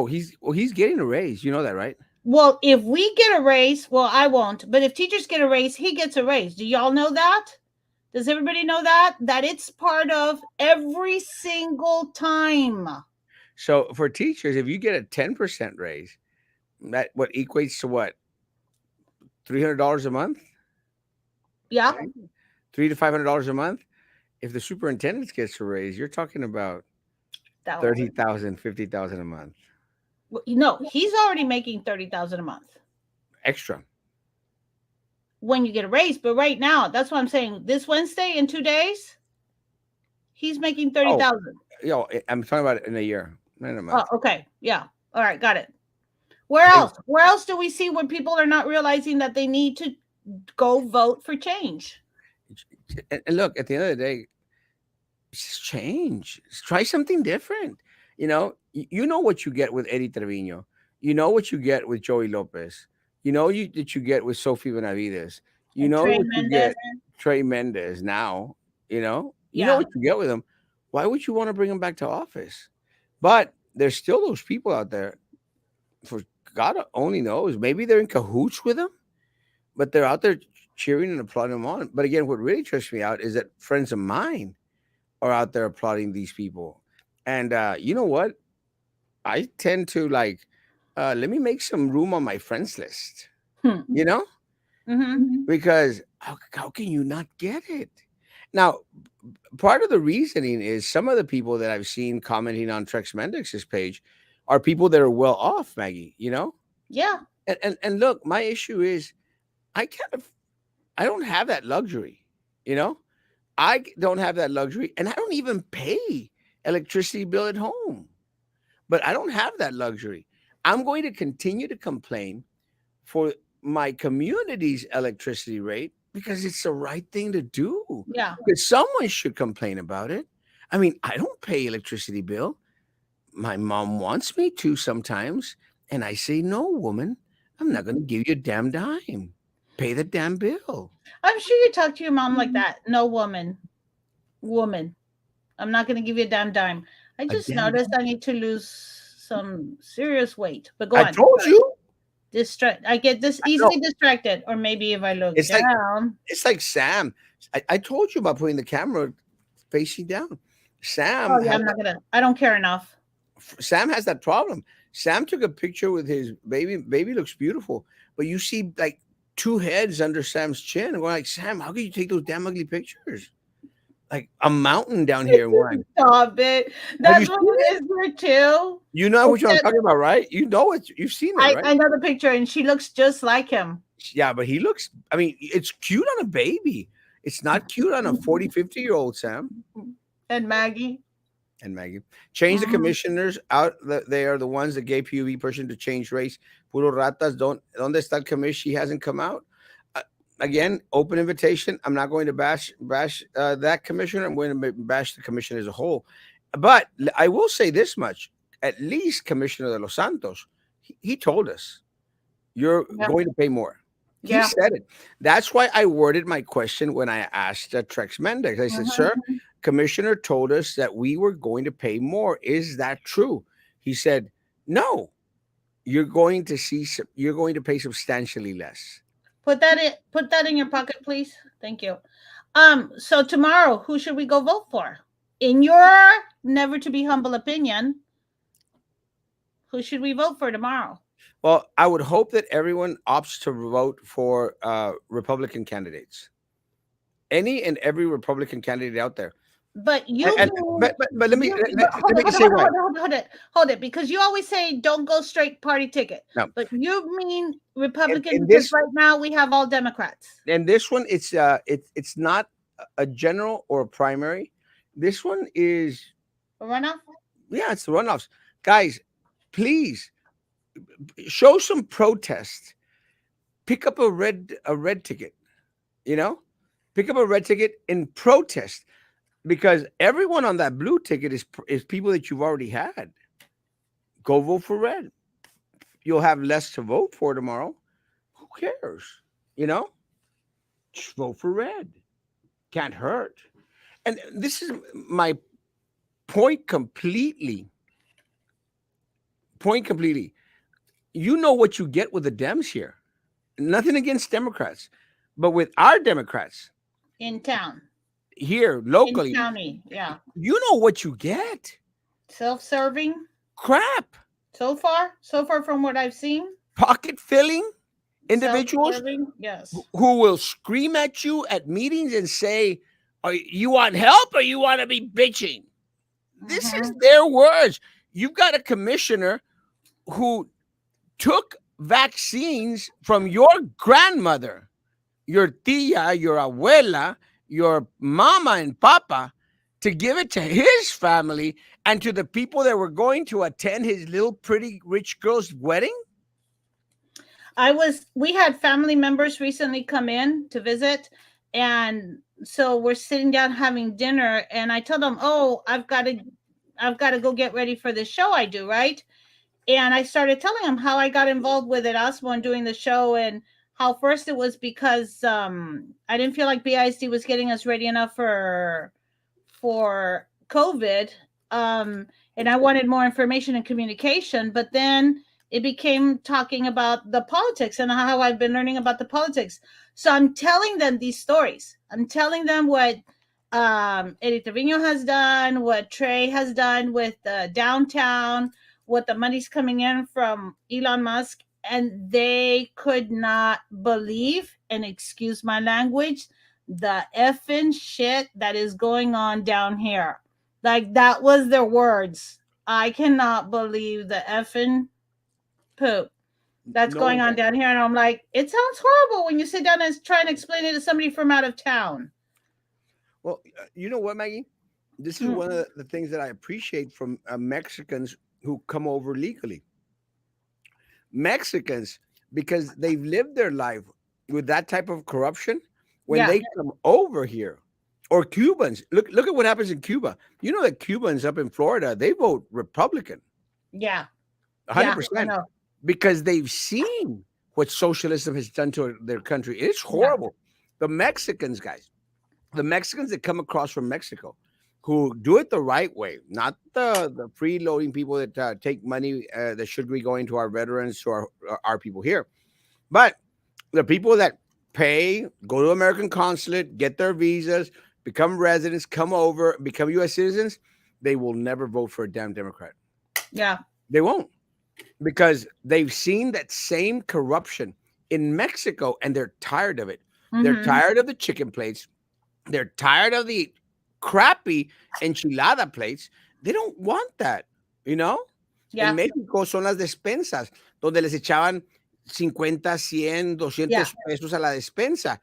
he's getting a raise. You know that, right? Well, if we get a raise, well, I won't. But if teachers get a raise, he gets a raise. Do y'all know that? Does everybody know that? That it's part of every single time. So for teachers, if you get a 10% raise, that what equates to what, $300 a month, Yeah. right? $300 to $500 a month. If the superintendent gets a raise, you're talking about 30,000, 50,000 a month No, he's already making 30,000 a month extra. when you get a raise. But right now, that's what I'm saying. This Wednesday in 2 days, he's making Oh, 30,000. I'm talking about it in a year, not in a Oh, month. okay. Yeah. All right. Got it. Where Hey, else? Where else do we see where people are not realizing that they need to go vote for change? and look, at the end of the day, just change. Just try something different. You know what you get with Eddie Trevino. You know what you get with Joey Lopez. You know that you get with Sophie Benavides. You And know Trey what you Mendez. get Trey Mendez now. You know Yeah. what you get with them. Why would you want to bring them back to office? But there's still those people out there. For God only knows, maybe they're in cahoots with them, but they're out there cheering and applauding them on. But again, what really trips me out is that friends of mine are out there applauding these people. And you know what? I tend to like, let me make some room on my friends list, Hmm. you know, Mm-hmm. because how can you not get it? Now, part of the reasoning is some of the people that I've seen commenting on Trex Mendex's page are people that are well off, Maggie, Yeah. And look, my issue is I kind of I don't have that luxury, you know? Don't have that luxury, and I don't even pay electricity bill at home. But I don't have that luxury. I'm going to continue to complain for my community's electricity rate because it's the right thing to do. Yeah. Because someone should complain about it. I mean, I don't pay electricity bill. My mom wants me to sometimes, and I say, "No, woman, I'm not going to give you a damn dime. Pay the damn bill." I'm sure you talk to your mom like that. No, woman. I'm not going to give you a damn dime. I A just damn noticed dime. I need to lose some serious weight. But go I on. told you. I get this No, easily distracted, or maybe if I look it's like down. it's like Sam. I told you about putting the camera facing down. Oh Sam yeah, has I'm not gonna. I don't care enough. Sam has that problem. Sam took a picture with his baby. Baby looks beautiful, but you see like two heads under Sam's chin. And we're like, Sam, how can you take those damn ugly pictures? Like a mountain down here. And why? Stop it. Have you That's what seen it it? is here too. You know which one I'm Except talking about, right? You know it. You've seen it, right? I know the picture, and she looks just like him. Yeah, but he looks. I mean, it's cute on a baby. It's not cute on a 40, 50-year-old Sam. And Maggie. And Maggie. Change the Mhm. commissioners out. They are the ones that gave PUV person to change race. Puro ratas. Donde está el commish? She hasn't come out. Uh, Again, open invitation. I'm not going to bash that commissioner. I'm going to bash the commission as a whole. But I will say this much: at least Commissioner de los Santos, he told us you're Yeah. going to pay more. He Yeah. said it. That's why I worded my question when I asked Trex Mendex. I said, "Sir, Mhm. Commissioner told us that we were going to pay more. Is that true?" He said, "No, you're going to pay substantially less." Put that in your pocket, please. Thank you. So tomorrow, who should we go vote for? In your never to be humble opinion, who should we vote for tomorrow? Well, I would hope that everyone opts to vote for Republican candidates. Any and every Republican candidate out there. But And but let me you let, but let hold it, me hold it, say hold it, why. hold it, because you always say don't go straight party ticket. Now, But you mean Republican in because this right now we have all Democrats. and this one, it's not a general or a primary. This one is, A runoff? yeah, it's the runoffs. Guys, please show some protest. Pick up a red ticket. You know, pick up a red ticket and protest because everyone on that blue ticket is people that you've already had. Go vote for red. You'll have less to vote for tomorrow. Who cares? You know, just vote for red. Can't hurt. And this is my point completely. Point completely. You know what you get with the Dems here. Nothing against Democrats, but with our Democrats In town. here In locally, county. Yeah. you know what you get. Self-serving. Crap. So far from what I've seen, Pocket filling individuals self-serving. Yes. who will scream at you at meetings and say, you want help or you want to be bitching? This is Hmm. their words. You've got a commissioner who took vaccines from your grandmother, your tia, your abuela, your mama and papa to give it to his family and to the people that were going to attend his little pretty rich girl's wedding. We had family members recently come in to visit, and so we're sitting down having dinner, and I told them, "Oh, I've got to go get ready for the show I do, right?" And I started telling them how I got involved with Erasmo and doing the show, and how first it was because I didn't feel like BISD was getting us ready enough for COVID, and I wanted more information and communication. But then it became talking about the politics and how I've been learning about the politics. So I'm telling them these stories. I'm telling them what Eddie Trevino has done, what Trey has done with downtown, what the money's coming in from Elon Musk, and they could not believe, and excuse my language, the effing shit that is going on down here. Like that was their words. I cannot believe the effing poop that's No going one on can. down here. And I'm like, it sounds horrible when you sit down and try and explain it to somebody from out of town. Well, you know what, Maggie? This is Mm. one of the things that I appreciate from Mexicans who come over legally. Mexicans, because they've lived their life with that type of corruption, when Yeah. they come over here, or Cubans, look at what happens in Cuba. You know that Cubans up in Florida, they vote Republican, Yeah. Yeah. I 100%, know. because they've seen what socialism has done to their country. It's Yeah. horrible. The Mexicans, guys, the Mexicans that come across from Mexico, who do it the right way, not the freeloading people that take money that should be going to our veterans, to our people here, but the people that pay, go to American consulate, get their visas, become residents, come over, become U.S. citizens, they will never vote for a damn Democrat. Yeah. They won't, because they've seen that same corruption in Mexico and they're tired of it. They're Mm-hmm. tired of the chicken plates. They're tired of the crappy enchilada plates. They don't want that, you know? En Yeah. México son las despensas, donde les echaban 50, 100, Yeah. 200 pesos a la despensa.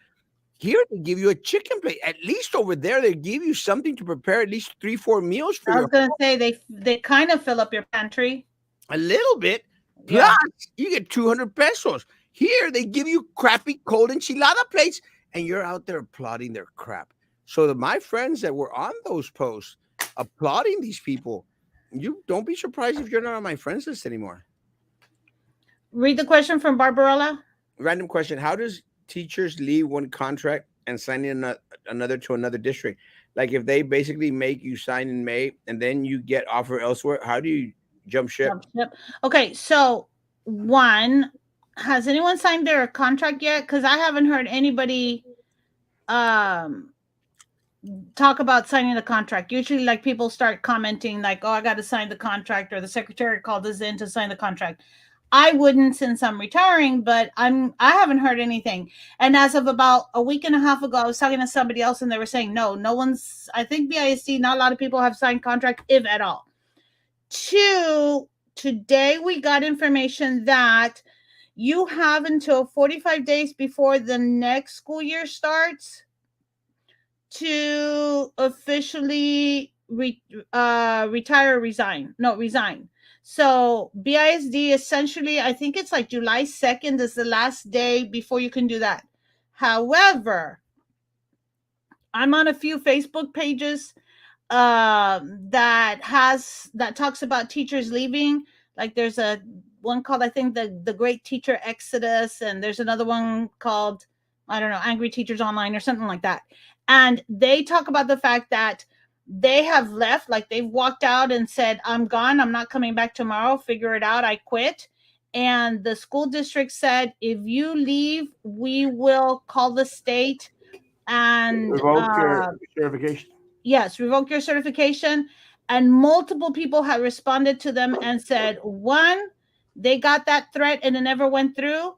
Here, they give you a chicken plate. At least over there, they give you something to prepare at least 3, 4 meals for I was your, gonna say they kind of fill up your pantry. a little bit. Plus, Yeah. you get 200 pesos. Here, they give you crappy cold enchilada plates, and you're out there applauding their crap. So, my friends that were on those posts applauding these people, you don't be surprised if you're not on my friends list anymore. Read the question from Barbarella. Random question: how does teachers leave one contract and sign in another to another district? Like if they basically make you sign in May and then you get offer elsewhere, how do you jump ship? Jump ship. Okay, so one, has anyone signed their contract yet? Because I haven't heard anybody um talk about signing the contract. Usually, like people start commenting, like, "Oh, I got to sign the contract," or the secretary called us in to sign the contract. I wouldn't, since I'm retiring, but I haven't heard anything. And as of about a week and a half ago, I was talking to somebody else, and they were saying no one's. I think BISD, not a lot of people have signed contract, if at all. Two, today we got information that you have until 45 days before the next school year starts to officially retire, resign. No, resign. So BISD, essentially, I think it's like July 2nd is the last day before you can do that. However, I'm on a few Facebook pages that talks about teachers leaving. Like there's a one called, I think, the Great Teacher Exodus, and there's another one called, I don't know, Angry Teachers Online or something like that. And they talk about the fact that they have left, like they've walked out and said, "I'm gone. I'm not coming back tomorrow. Figure it out. I quit." And the school district said, "If you leave, we will call the state and Revoke your certification. yes, revoke your certification." And multiple people have responded to them and said, one, they got that threat and it never went through.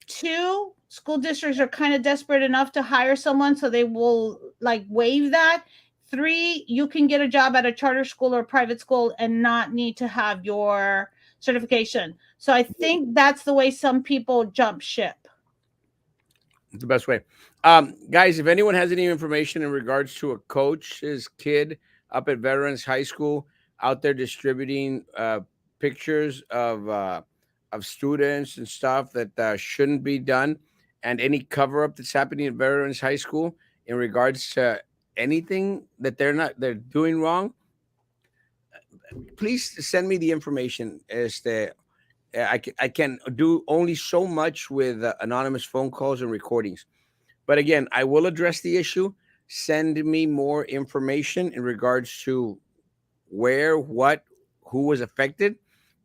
Two, school districts are kind of desperate enough to hire someone, so they will like waive that. Three, you can get a job at a charter school or private school and not need to have your certification. So I think that's the way some people jump ship. The best way. Guys, if anyone has any information in regards to a coach's kid up at Veterans High School out there distributing pictures of students and stuff that shouldn't be done, and any cover up that's happening at Veterans High School in regards to anything that they're doing wrong, please send me the information. As the I can do only so much with anonymous phone calls and recordings. But again, I will address the issue. Send me more information in regards to where, what, who was affected,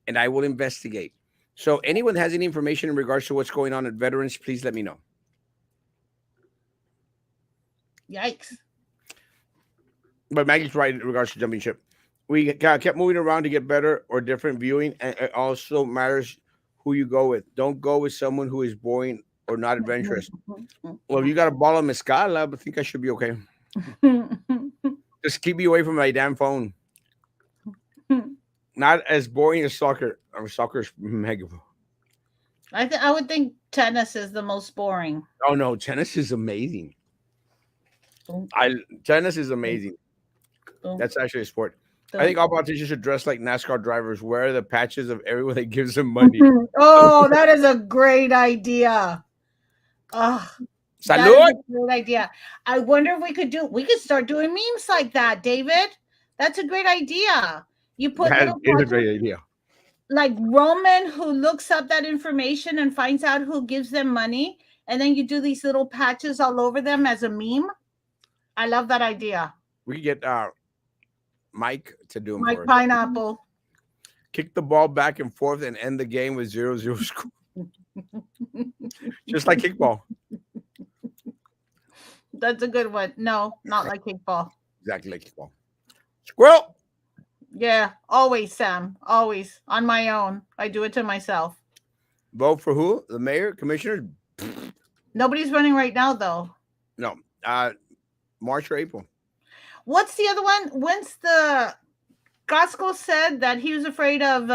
and I will investigate. So, anyone has any information in regards to what's going on at Veterans, please let me know. Yikes. But Maggie's right in regards to jumping ship. We kept moving around to get better or different viewing, and it also matters who you go with. Don't go with someone who is boring or not adventurous. Well, if you got a ball of mezcal, I think I should be okay. Just keep me away from my damn phone. Not as boring as soccer. Soccer's mega. I would think tennis is the most boring. Oh no, tennis is amazing. Tennis is amazing. That's actually a sport. I think Don't. all politicians should dress like NASCAR drivers, wear the patches of everyone that gives them money. Oh, that is a great idea. Oh, that is Salud! a great idea. I wonder if we could start doing memes like that, David. That's a great idea. You put That little is a patches great idea. like Roman who looks up that information and finds out who gives them money, and then you do these little patches all over them as a meme. I love that idea. We could get Mike to do them Mike for us. Pineapple. Kick the ball back and forth and end the game with 0-0 score. Just like kickball. That's a good one. No, not like kickball. Exactly like kickball. Squirrel! Yeah, always, Sam. Always on my own. I do it to myself. Vote for who? The mayor? Commissioners? Nobody's running right now, though. No. March or April. What's the other one? When's the Costco said that he was afraid of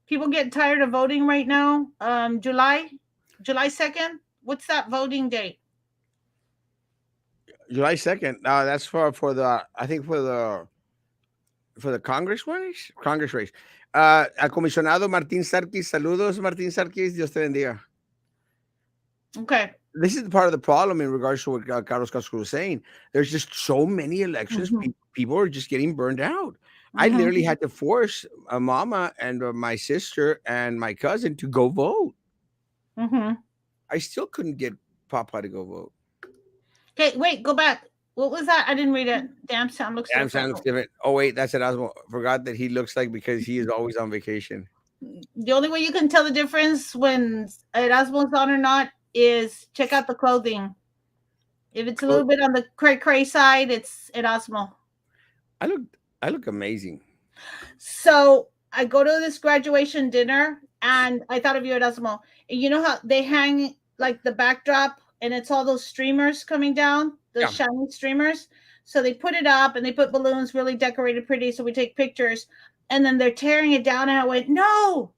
people get tired of voting right now? July 2nd. What's that voting date? July 2nd. That's for the I think for the Congress race. Congress race. Al comisionado Martín Sarkis. Saludos, Martín Sarkis. Dios te bendiga. Okay. This is part of the problem in regards to what Carlos Castro was saying. There's just so many elections. Mhm. People are just getting burned out. I Mhm. literally had to force a mama and my sister and my cousin to go vote. Mhm. I still couldn't get Papa to go vote. Okay, wait, go back. What was that? I didn't read it. Damn, Sam looks Adam different. Sandler looks different. Oh wait, that's Erasmo. Forgot that he looks like because he is always on vacation. The only way you can tell the difference when Erasmo's on or not is check out the clothing. If it's a little bit on the cray side, it's Erasmo. I look I look amazing. So I go to this graduation dinner and I thought of you, Erasmo. You know how they hang like the backdrop and it's all those streamers coming down, the Yeah. shiny streamers. So they put it up and they put balloons really decorated pretty. So we take pictures and then they're tearing it down. And I went, no,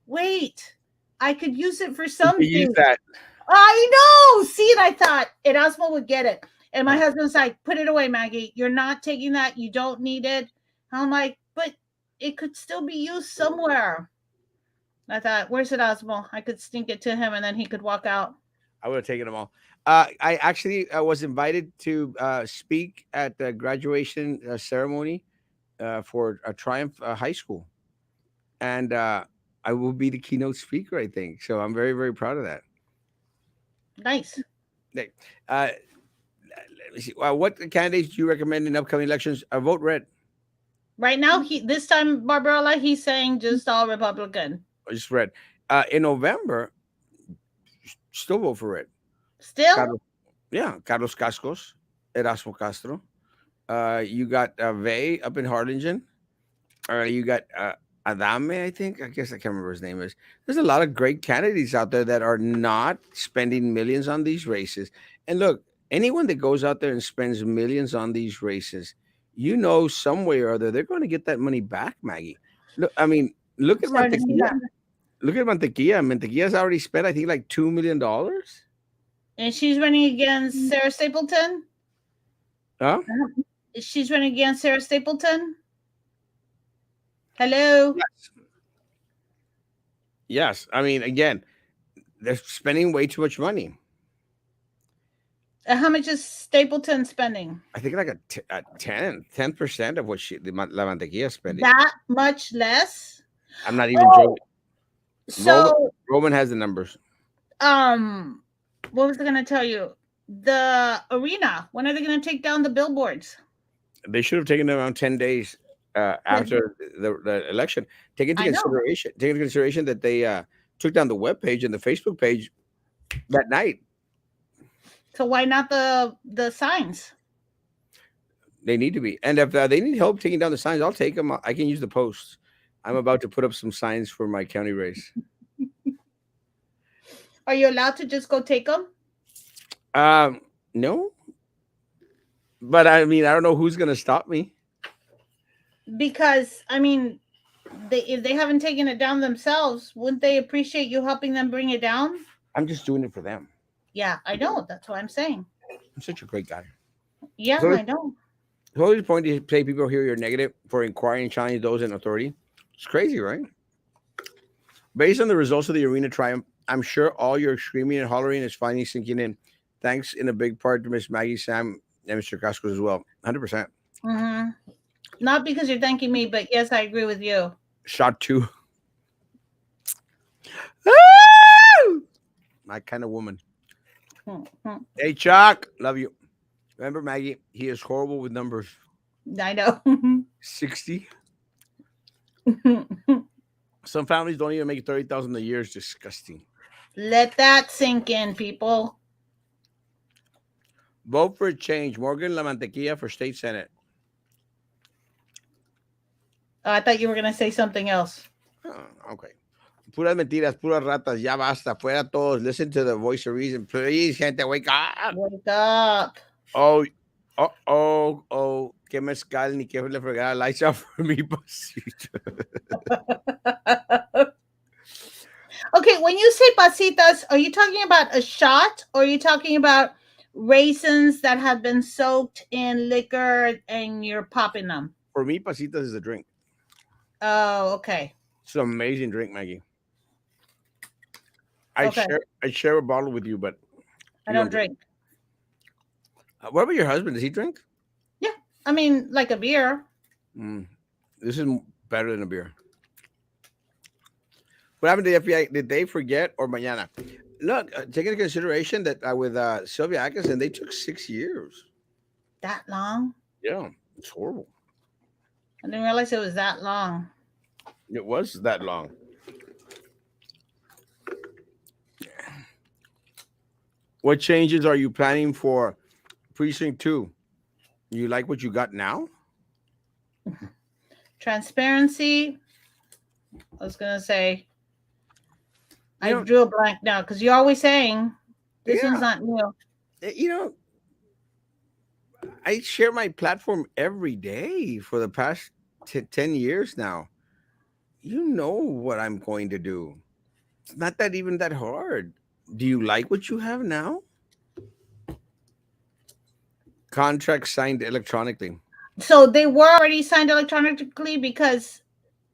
wait, I could use it for You can use something. that. I know. See, and I thought Erasmo would get it. And my husband's like, put it away, Maggie. You're not taking that. You don't need it. I'm like, but it could still be used somewhere. I thought, where's Erasmo? I could stink it to him and then he could walk out. I would have taken them all. I actually was invited to speak at the graduation ceremony for a Triumph High School, and I will be the keynote speaker. I think so. I'm very very proud of that. Nice. Like, let me see. What candidates do you recommend in upcoming elections? Vote red. Right now, this time, Barbarella, he's saying just all Republican. Or just red. In November, still vote for red. Still? Carlos, yeah, Carlos Cascos, Erasmo Castro. You got Vey up in Harlingen. You got Adame, I think. I guess I can't remember his name is. There's a lot of great candidates out there that are not spending millions on these races. And look, anyone that goes out there and spends millions on these races, you know, some way or other, they're going to get that money back, Maggie. Look, I mean, look at Starting to see Mantequilla. that. Look at Mantequilla. Mantequilla's already spent, I think, like $2 million. And she's running against Sarah Stapleton? Huh? She's running against Sarah Stapleton? Hello? Yes. Yes. I mean, again, they're spending way too much money. How much is Stapleton spending? I think like a 10% of what La Mantequilla is spending. That much less? I'm not even joking. So Roman has the numbers. what was I going to tell you? The arena. When are they going to take down the billboards? They should have taken it around 10 days after the election. Take into consideration that they took down the webpage and the Facebook page that night. So why not the signs? They need to be. And if they need help taking down the signs, I'll take them. I can use the posts. I'm about to put up some signs for my county race. Are you allowed to just go take them? No. But I mean, I don't know who's going to stop me. Because, I mean, if they haven't taken it down themselves, wouldn't they appreciate you helping them bring it down? I'm just doing it for them. Yeah, I know. That's what I'm saying. I'm such a great guy. Yeah, So I know. It's always point to say people here you're negative for inquiring and challenging those in authority. It's crazy, right? Based on the results of the arena triumph, I'm sure all your screaming and hollering is finally sinking in. Thanks in a big part to Miss Maggie, Sam, and Mr. Cascos as well. 100%. Mm-hmm. Not because you're thanking me, but yes, I agree with you. Shot two. My kind of woman. Mm-hmm. Hey, Chuck. Love you. Remember, Maggie, he is horrible with numbers. I know. 60. Some families don't even make 30,000 a year. It's disgusting. Let that sink in, people. Vote for a change. Morgan La Mantequilla for state senate. Oh, I thought you were going to say something else. Oh, okay. Puras mentiras, puras ratas. Ya basta. Fuera todos. Listen to the voice of reason. Please, gente, wake up. Wake up. Oh, oh. Que mezcal ni que le fregara lights out for me, pasito. Okay, when you say pasitas, are you talking about a shot or are you talking about raisins that have been soaked in liquor and you're popping them? For me, pasitas is a drink. Oh, okay. It's an amazing drink, Maggie. Okay. I share a bottle with you, but I you don't drink. What about your husband? Does he drink? Yeah. I mean, like a beer. This is better than a beer. What happened to the FBI? Did they forget or mañana? Look, take into consideration that with Sylvia Atkinson, they took 6 years. That long? Yeah, it's horrible. I didn't realize it was that long. It was that long. What changes are you planning for precinct 2? You like what you got now? Transparency. I was going to say, I You know, drew a blank now because you're always saying this one's yeah, not new. you know, I share my platform every day for the past 10 years now. You know what I'm going to do. It's not that even that hard. Do you like what you have now? Contract signed electronically. So they were already signed electronically because,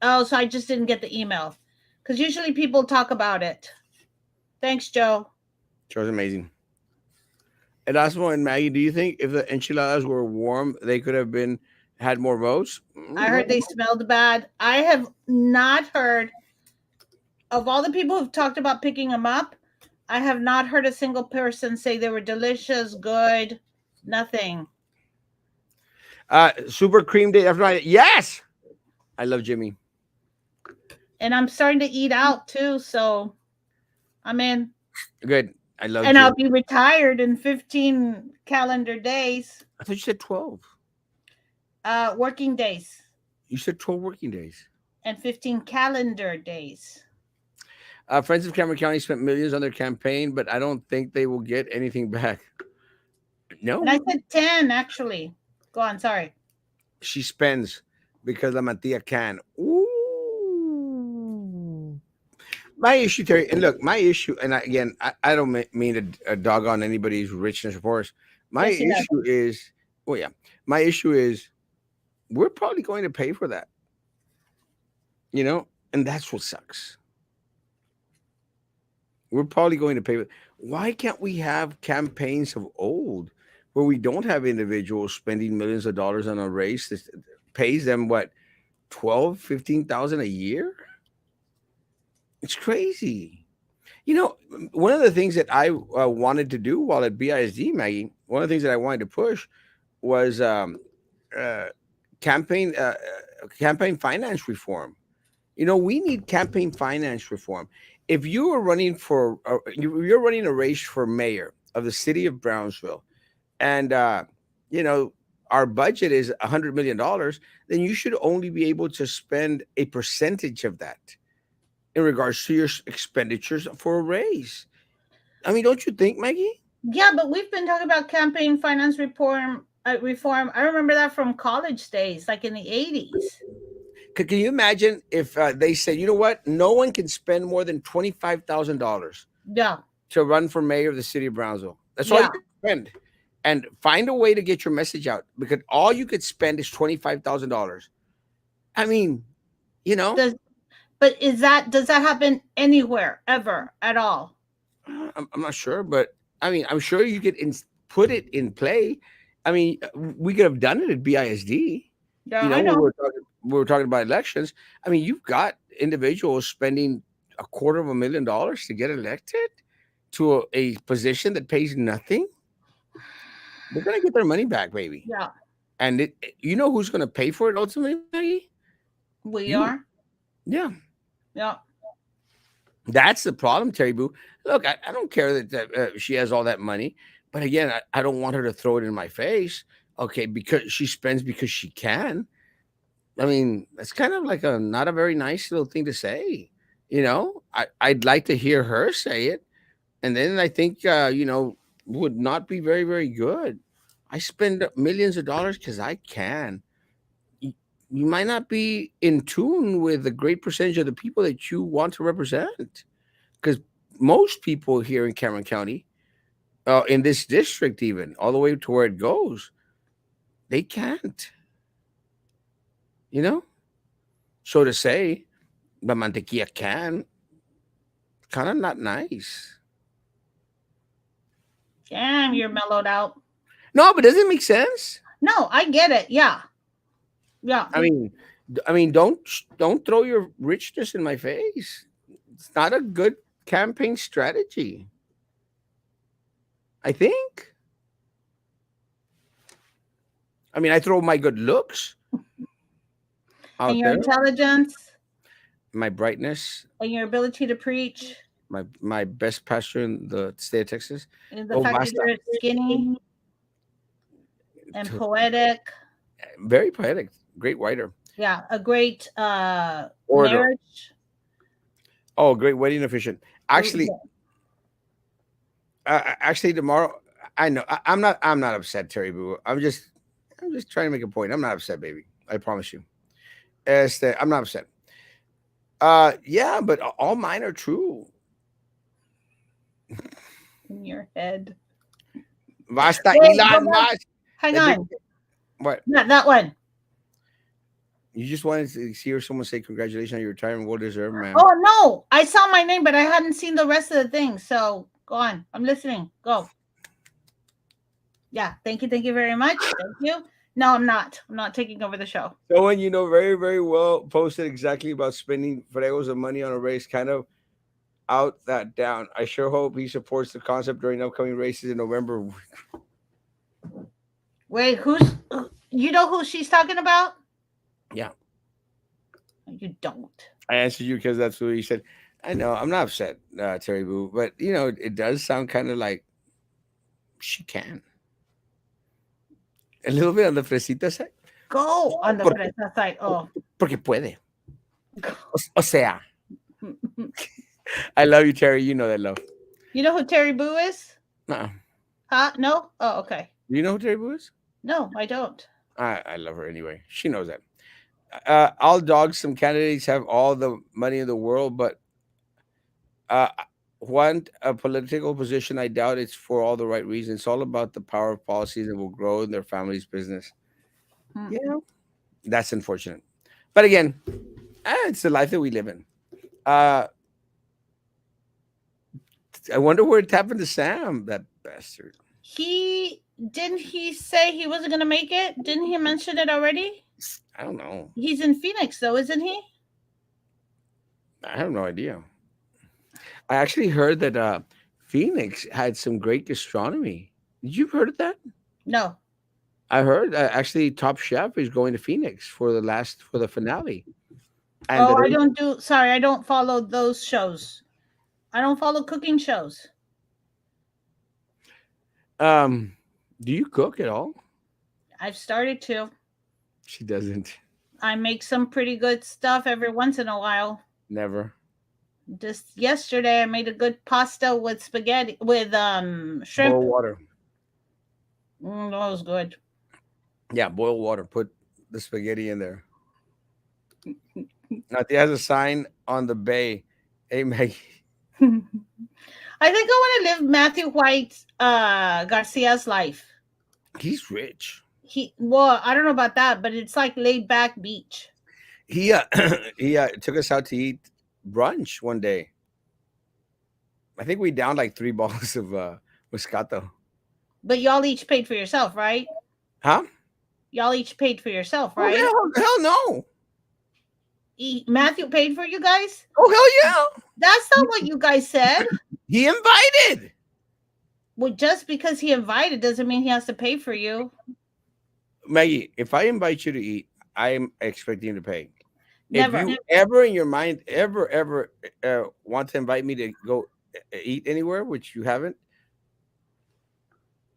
oh, so I just didn't get the email. Because usually people talk about it. Thanks, Joe. Show's amazing. Erasmo and Maggie, do you think if the enchiladas were warm, they could have been had more votes? I heard they smelled bad. I have not heard of all the people who've talked about picking them up. I have not heard a single person say they were delicious, good, nothing. Super cream day after night. Yes, I love Jimmy. And I'm starting to eat out too, so I'm in. Good. I love And Jimmy. I'll be retired in 15 calendar days. I thought you said 12. Working days. You said 12 working days. And 15 calendar days. Friends of Cameron County spent millions on their campaign, but I don't think they will get anything back. No. And I said 10, actually. Go on, sorry. She spends because La Mantia can. Ooh. My issue, Terry, and look, my issue, and I don't mean a dog on anybody's richness or poorness. My Yes, he does. issue is, well, yeah, my issue is we're probably going to pay for that, and that's what sucks. We're probably going to pay. Why can't we have campaigns of old where we don't have individuals spending millions of dollars on a race that pays them what 12, 15,000 a year? It's crazy. One of the things that I wanted to do while at BISD, Maggie, one of the things that I wanted to push was uh, campaign campaign finance reform. We need campaign finance reform. If you are running you're running a race for mayor of the city of Brownsville, and you know our budget is $100 million, then you should only be able to spend a percentage of that in regards to your expenditures for a race. I mean, don't you think, Maggie? Yeah, but we've been talking about campaign finance reform. I remember that from college days, like in the 80s. Can you imagine if they said, you know what, no one can spend more than $25,000 Yeah. to run for mayor of the city of Brownsville? That's all you Yeah. can spend. and find a way to get your message out because all you could spend is $25,000. I mean, you know, Does but is that does that happen anywhere ever at all? I'm not sure, but I mean, I'm sure you could put it in play. I mean, we could have done it at BISD. Yeah, You know, I when know. we were talking about elections. I mean, you've got individuals spending $250,000 to get elected to a position that pays nothing. They're gonna get their money back, baby. Yeah, And you know who's gonna pay for it ultimately, Maggie? we You. are. Yeah. Yeah. That's the problem, Terry Boo. Look, I don't care that she has all that money, but again, I don't want her to throw it in my face. Okay, because she spends because she can. I mean, that's kind of like a not a very nice little thing to say. You know, I'd like to hear her say it, and then I think would not be very very good. I spend millions of dollars because I can. You, you might not be in tune with a great percentage of the people that you want to represent because most people here in Cameron County, in this district, even all the way to where it goes, they can't. You know, so to say, the mantequilla can, kind of not nice. Damn, you're mellowed out. No, but does it make sense? No, I get it. Yeah. Yeah. I mean, don't throw your richness in my face. It's not a good campaign strategy. I think. I mean, I throw my good looks And out your there, intelligence my brightness, and your ability to preach my best pastor in the state of Texas. and the Oh, fact that basta. you're skinny and poetic. Very poetic, great writer, Yeah, a great orator. marriage. Oh, great wedding officiant. Actually, Yeah. actually, tomorrow. I know I'm not upset, Terry Boo. I'm just trying to make a point. I'm not upset, baby. I promise you. I'm not upset. Yeah, but all mine are true. In your head. Basta, Wait, go Elon back. Musk. Hang The big on. what? Not that one. You just wanted to hear someone say congratulations on your retirement. Well deserved, ma'am. Oh no, I saw my name, but I hadn't seen the rest of the thing. So go on. I'm listening. Go. Yeah. Thank you. Thank you very much. Thank you. No, I'm not. I'm not taking over the show. Someone you know very, very well posted exactly about spending fregos of money on a race, kind of out that down. I sure hope he supports the concept during upcoming races in November. Wait, who's you know who she's talking about? Yeah, You don't. I answered you because that's what he said. I know I'm not upset, Terry Boo, but it does sound kind of like she can a little bit on the fresita side. Go on the Porque, fresa side. Oh. porque puede. O sea, I love you, Terry. You know that love. You know who Terry Boo is? Uh-uh. Huh? No? Oh, okay. Do you know who Terry Boo is? No, I don't. I love her anyway. She knows that. All dogs, some candidates have all the money in the world, but uh, want a political position. I doubt it's for all the right reasons. It's all about the power of policies that will grow in their family's business. Hmm. Yeah, that's unfortunate. But again, it's the life that we live in. Uh, I wonder where it happened to Sam, that bastard. He say he wasn't gonna make it? Didn't he mention it already? I don't know. He's in Phoenix though, isn't he? I have no idea. I actually heard that Phoenix had some great gastronomy. Did you heard of that? No. I heard actually Top Chef is going to Phoenix for the finale, and Oh, that I don't do sorry, I don't follow those shows. I don't follow cooking shows. um, do you cook at all? I've started to. She doesn't. I make some pretty good stuff every once in a while. Never. Just yesterday I made a good pasta with spaghetti with shrimp. Boil water. That was good. Yeah, boil water. Put the spaghetti in there. Now, he has a sign on the bay. Hey, Maggie. I think I want to live Matthew White Garcia's life. He's rich. Well, I don't know about that, but it's like laid back beach. He he took us out to eat brunch one day. I think we downed like 3 bottles of Moscato. But y'all each paid for yourself, right? Huh? Y'all each paid for yourself, Oh right? hell no. Matthew paid for you guys? Oh hell That's not yeah. what you guys said. He invited. Well, just because he invited doesn't mean he has to pay for you. Maggie, if I invite you to eat, I'm expecting you to pay. If Never. you ever in your mind ever want to invite me to go eat anywhere, which you haven't,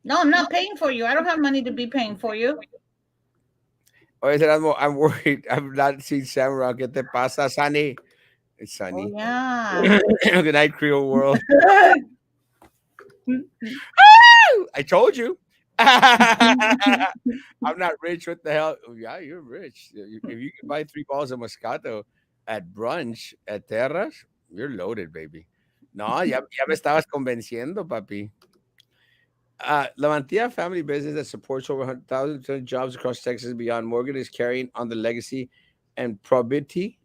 No, I'm not paying for you. I don't have money to be paying for you. or is it I'm worried. I've not seen Samurai. ¿Qué te pasa, Sunny? It's Oh Sunny. yeah. Good night, Creole world. I told you. I'm not rich. What the hell? Oh, yeah, you're rich. If you can buy 3 balls of Moscato at brunch at Terras, you're loaded, baby. No, ya me estabas convenciendo, papi. La Mantilla family business that supports over 100,000 jobs across Texas and beyond. Morgan is carrying on the legacy and probity,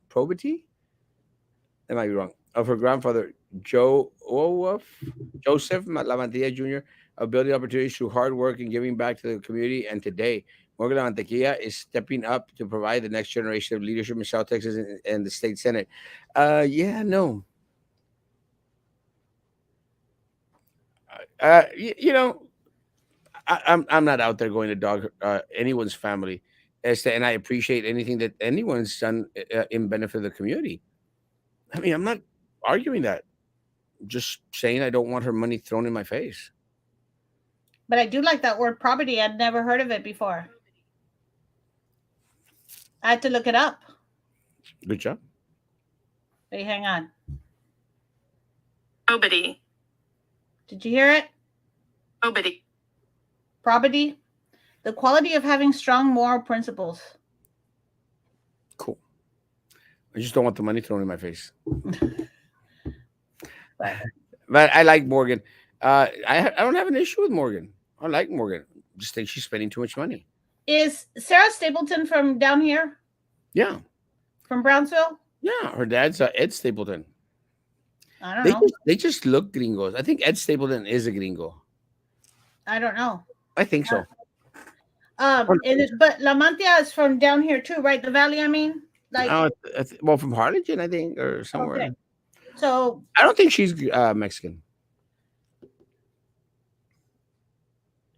I might be wrong, of her grandfather, Joseph La Mantilla Jr., of building opportunities through hard work and giving back to the community. And today, Morgan La Mantequilla is stepping up to provide the next generation of leadership in South Texas and the state Senate. Yeah, no. You know, I'm not out there going to dog anyone's family, and I appreciate anything that anyone's done in benefit of the community. I mean, I'm not arguing that. Just saying I don't want her money thrown in my face. But I do like that word property. I'd never heard of it before. I had to look it up. Good job. Wait, hang on. Probity. Did you hear it? Probity. Probity. The quality of having strong moral principles. Cool. I just don't want the money thrown in my face. But I like Morgan. I don't have an issue with Morgan. I like Morgan. Just think she's spending too much money. Is Sarah Stapleton from down here? Yeah. From Brownsville? Yeah. Her dad's Ed Stapleton. I don't know. They just look gringos. I think Ed Stapleton is a gringo. I don't know. I think so. But La Mantia is from down here too, right? The valley, I mean, like. Well, from Harlingen, I think, or somewhere. Okay. So I don't think she's Mexican.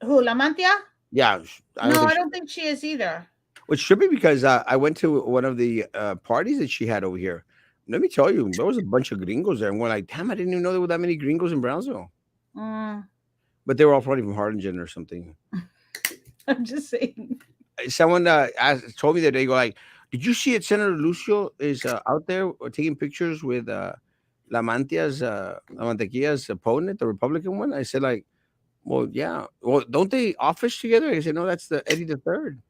who, La Mantia? Yeah. I don't think she is either. Which should be because I went to one of the parties that she had over here. Let me tell you, there was a bunch of gringos there, and we're like, damn, I didn't even know there were that many gringos in Brownsville. But they were all probably from Harlingen or something. I'm just saying. Someone told me that they go like, "Did you see it? Senator Lucio is out there taking pictures with La Mantequilla's opponent, the Republican one." I said, "Like, well, yeah. Well, don't they office together?" I said, "No, that's the Eddie the Third."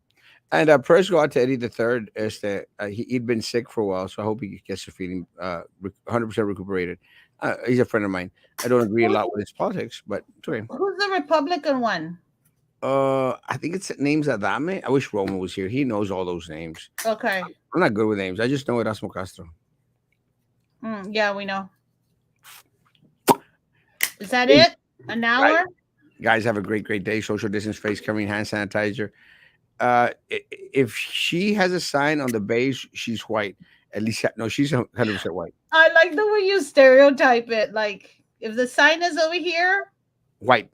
And prayers go out to Eddie the Third. Is that he'd been sick for a while, so I hope he gets to feeling 100% recuperated. He's a friend of mine. I don't agree a lot with his politics, but it's okay. Who's the Republican one? I think it's names Adame. I wish Roman was here. He knows all those names. Okay. I'm not good with names. I just know Erasmo Castro. Yeah, we know. Is that it? An hour? Guys, have a great day. Social distance, face covering, hand sanitizer. If she has a sign on the base, she's white. At least, no, she's 100% white. I like the way you stereotype it. Like, if the sign is over here, white.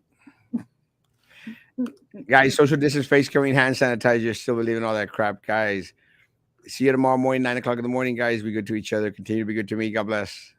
Guys, social distance, face covering, hand sanitizer. Still believe in all that crap, guys. See you tomorrow morning, 9 o'clock in the morning, guys. Be good to each other. Continue to be good to me. God bless.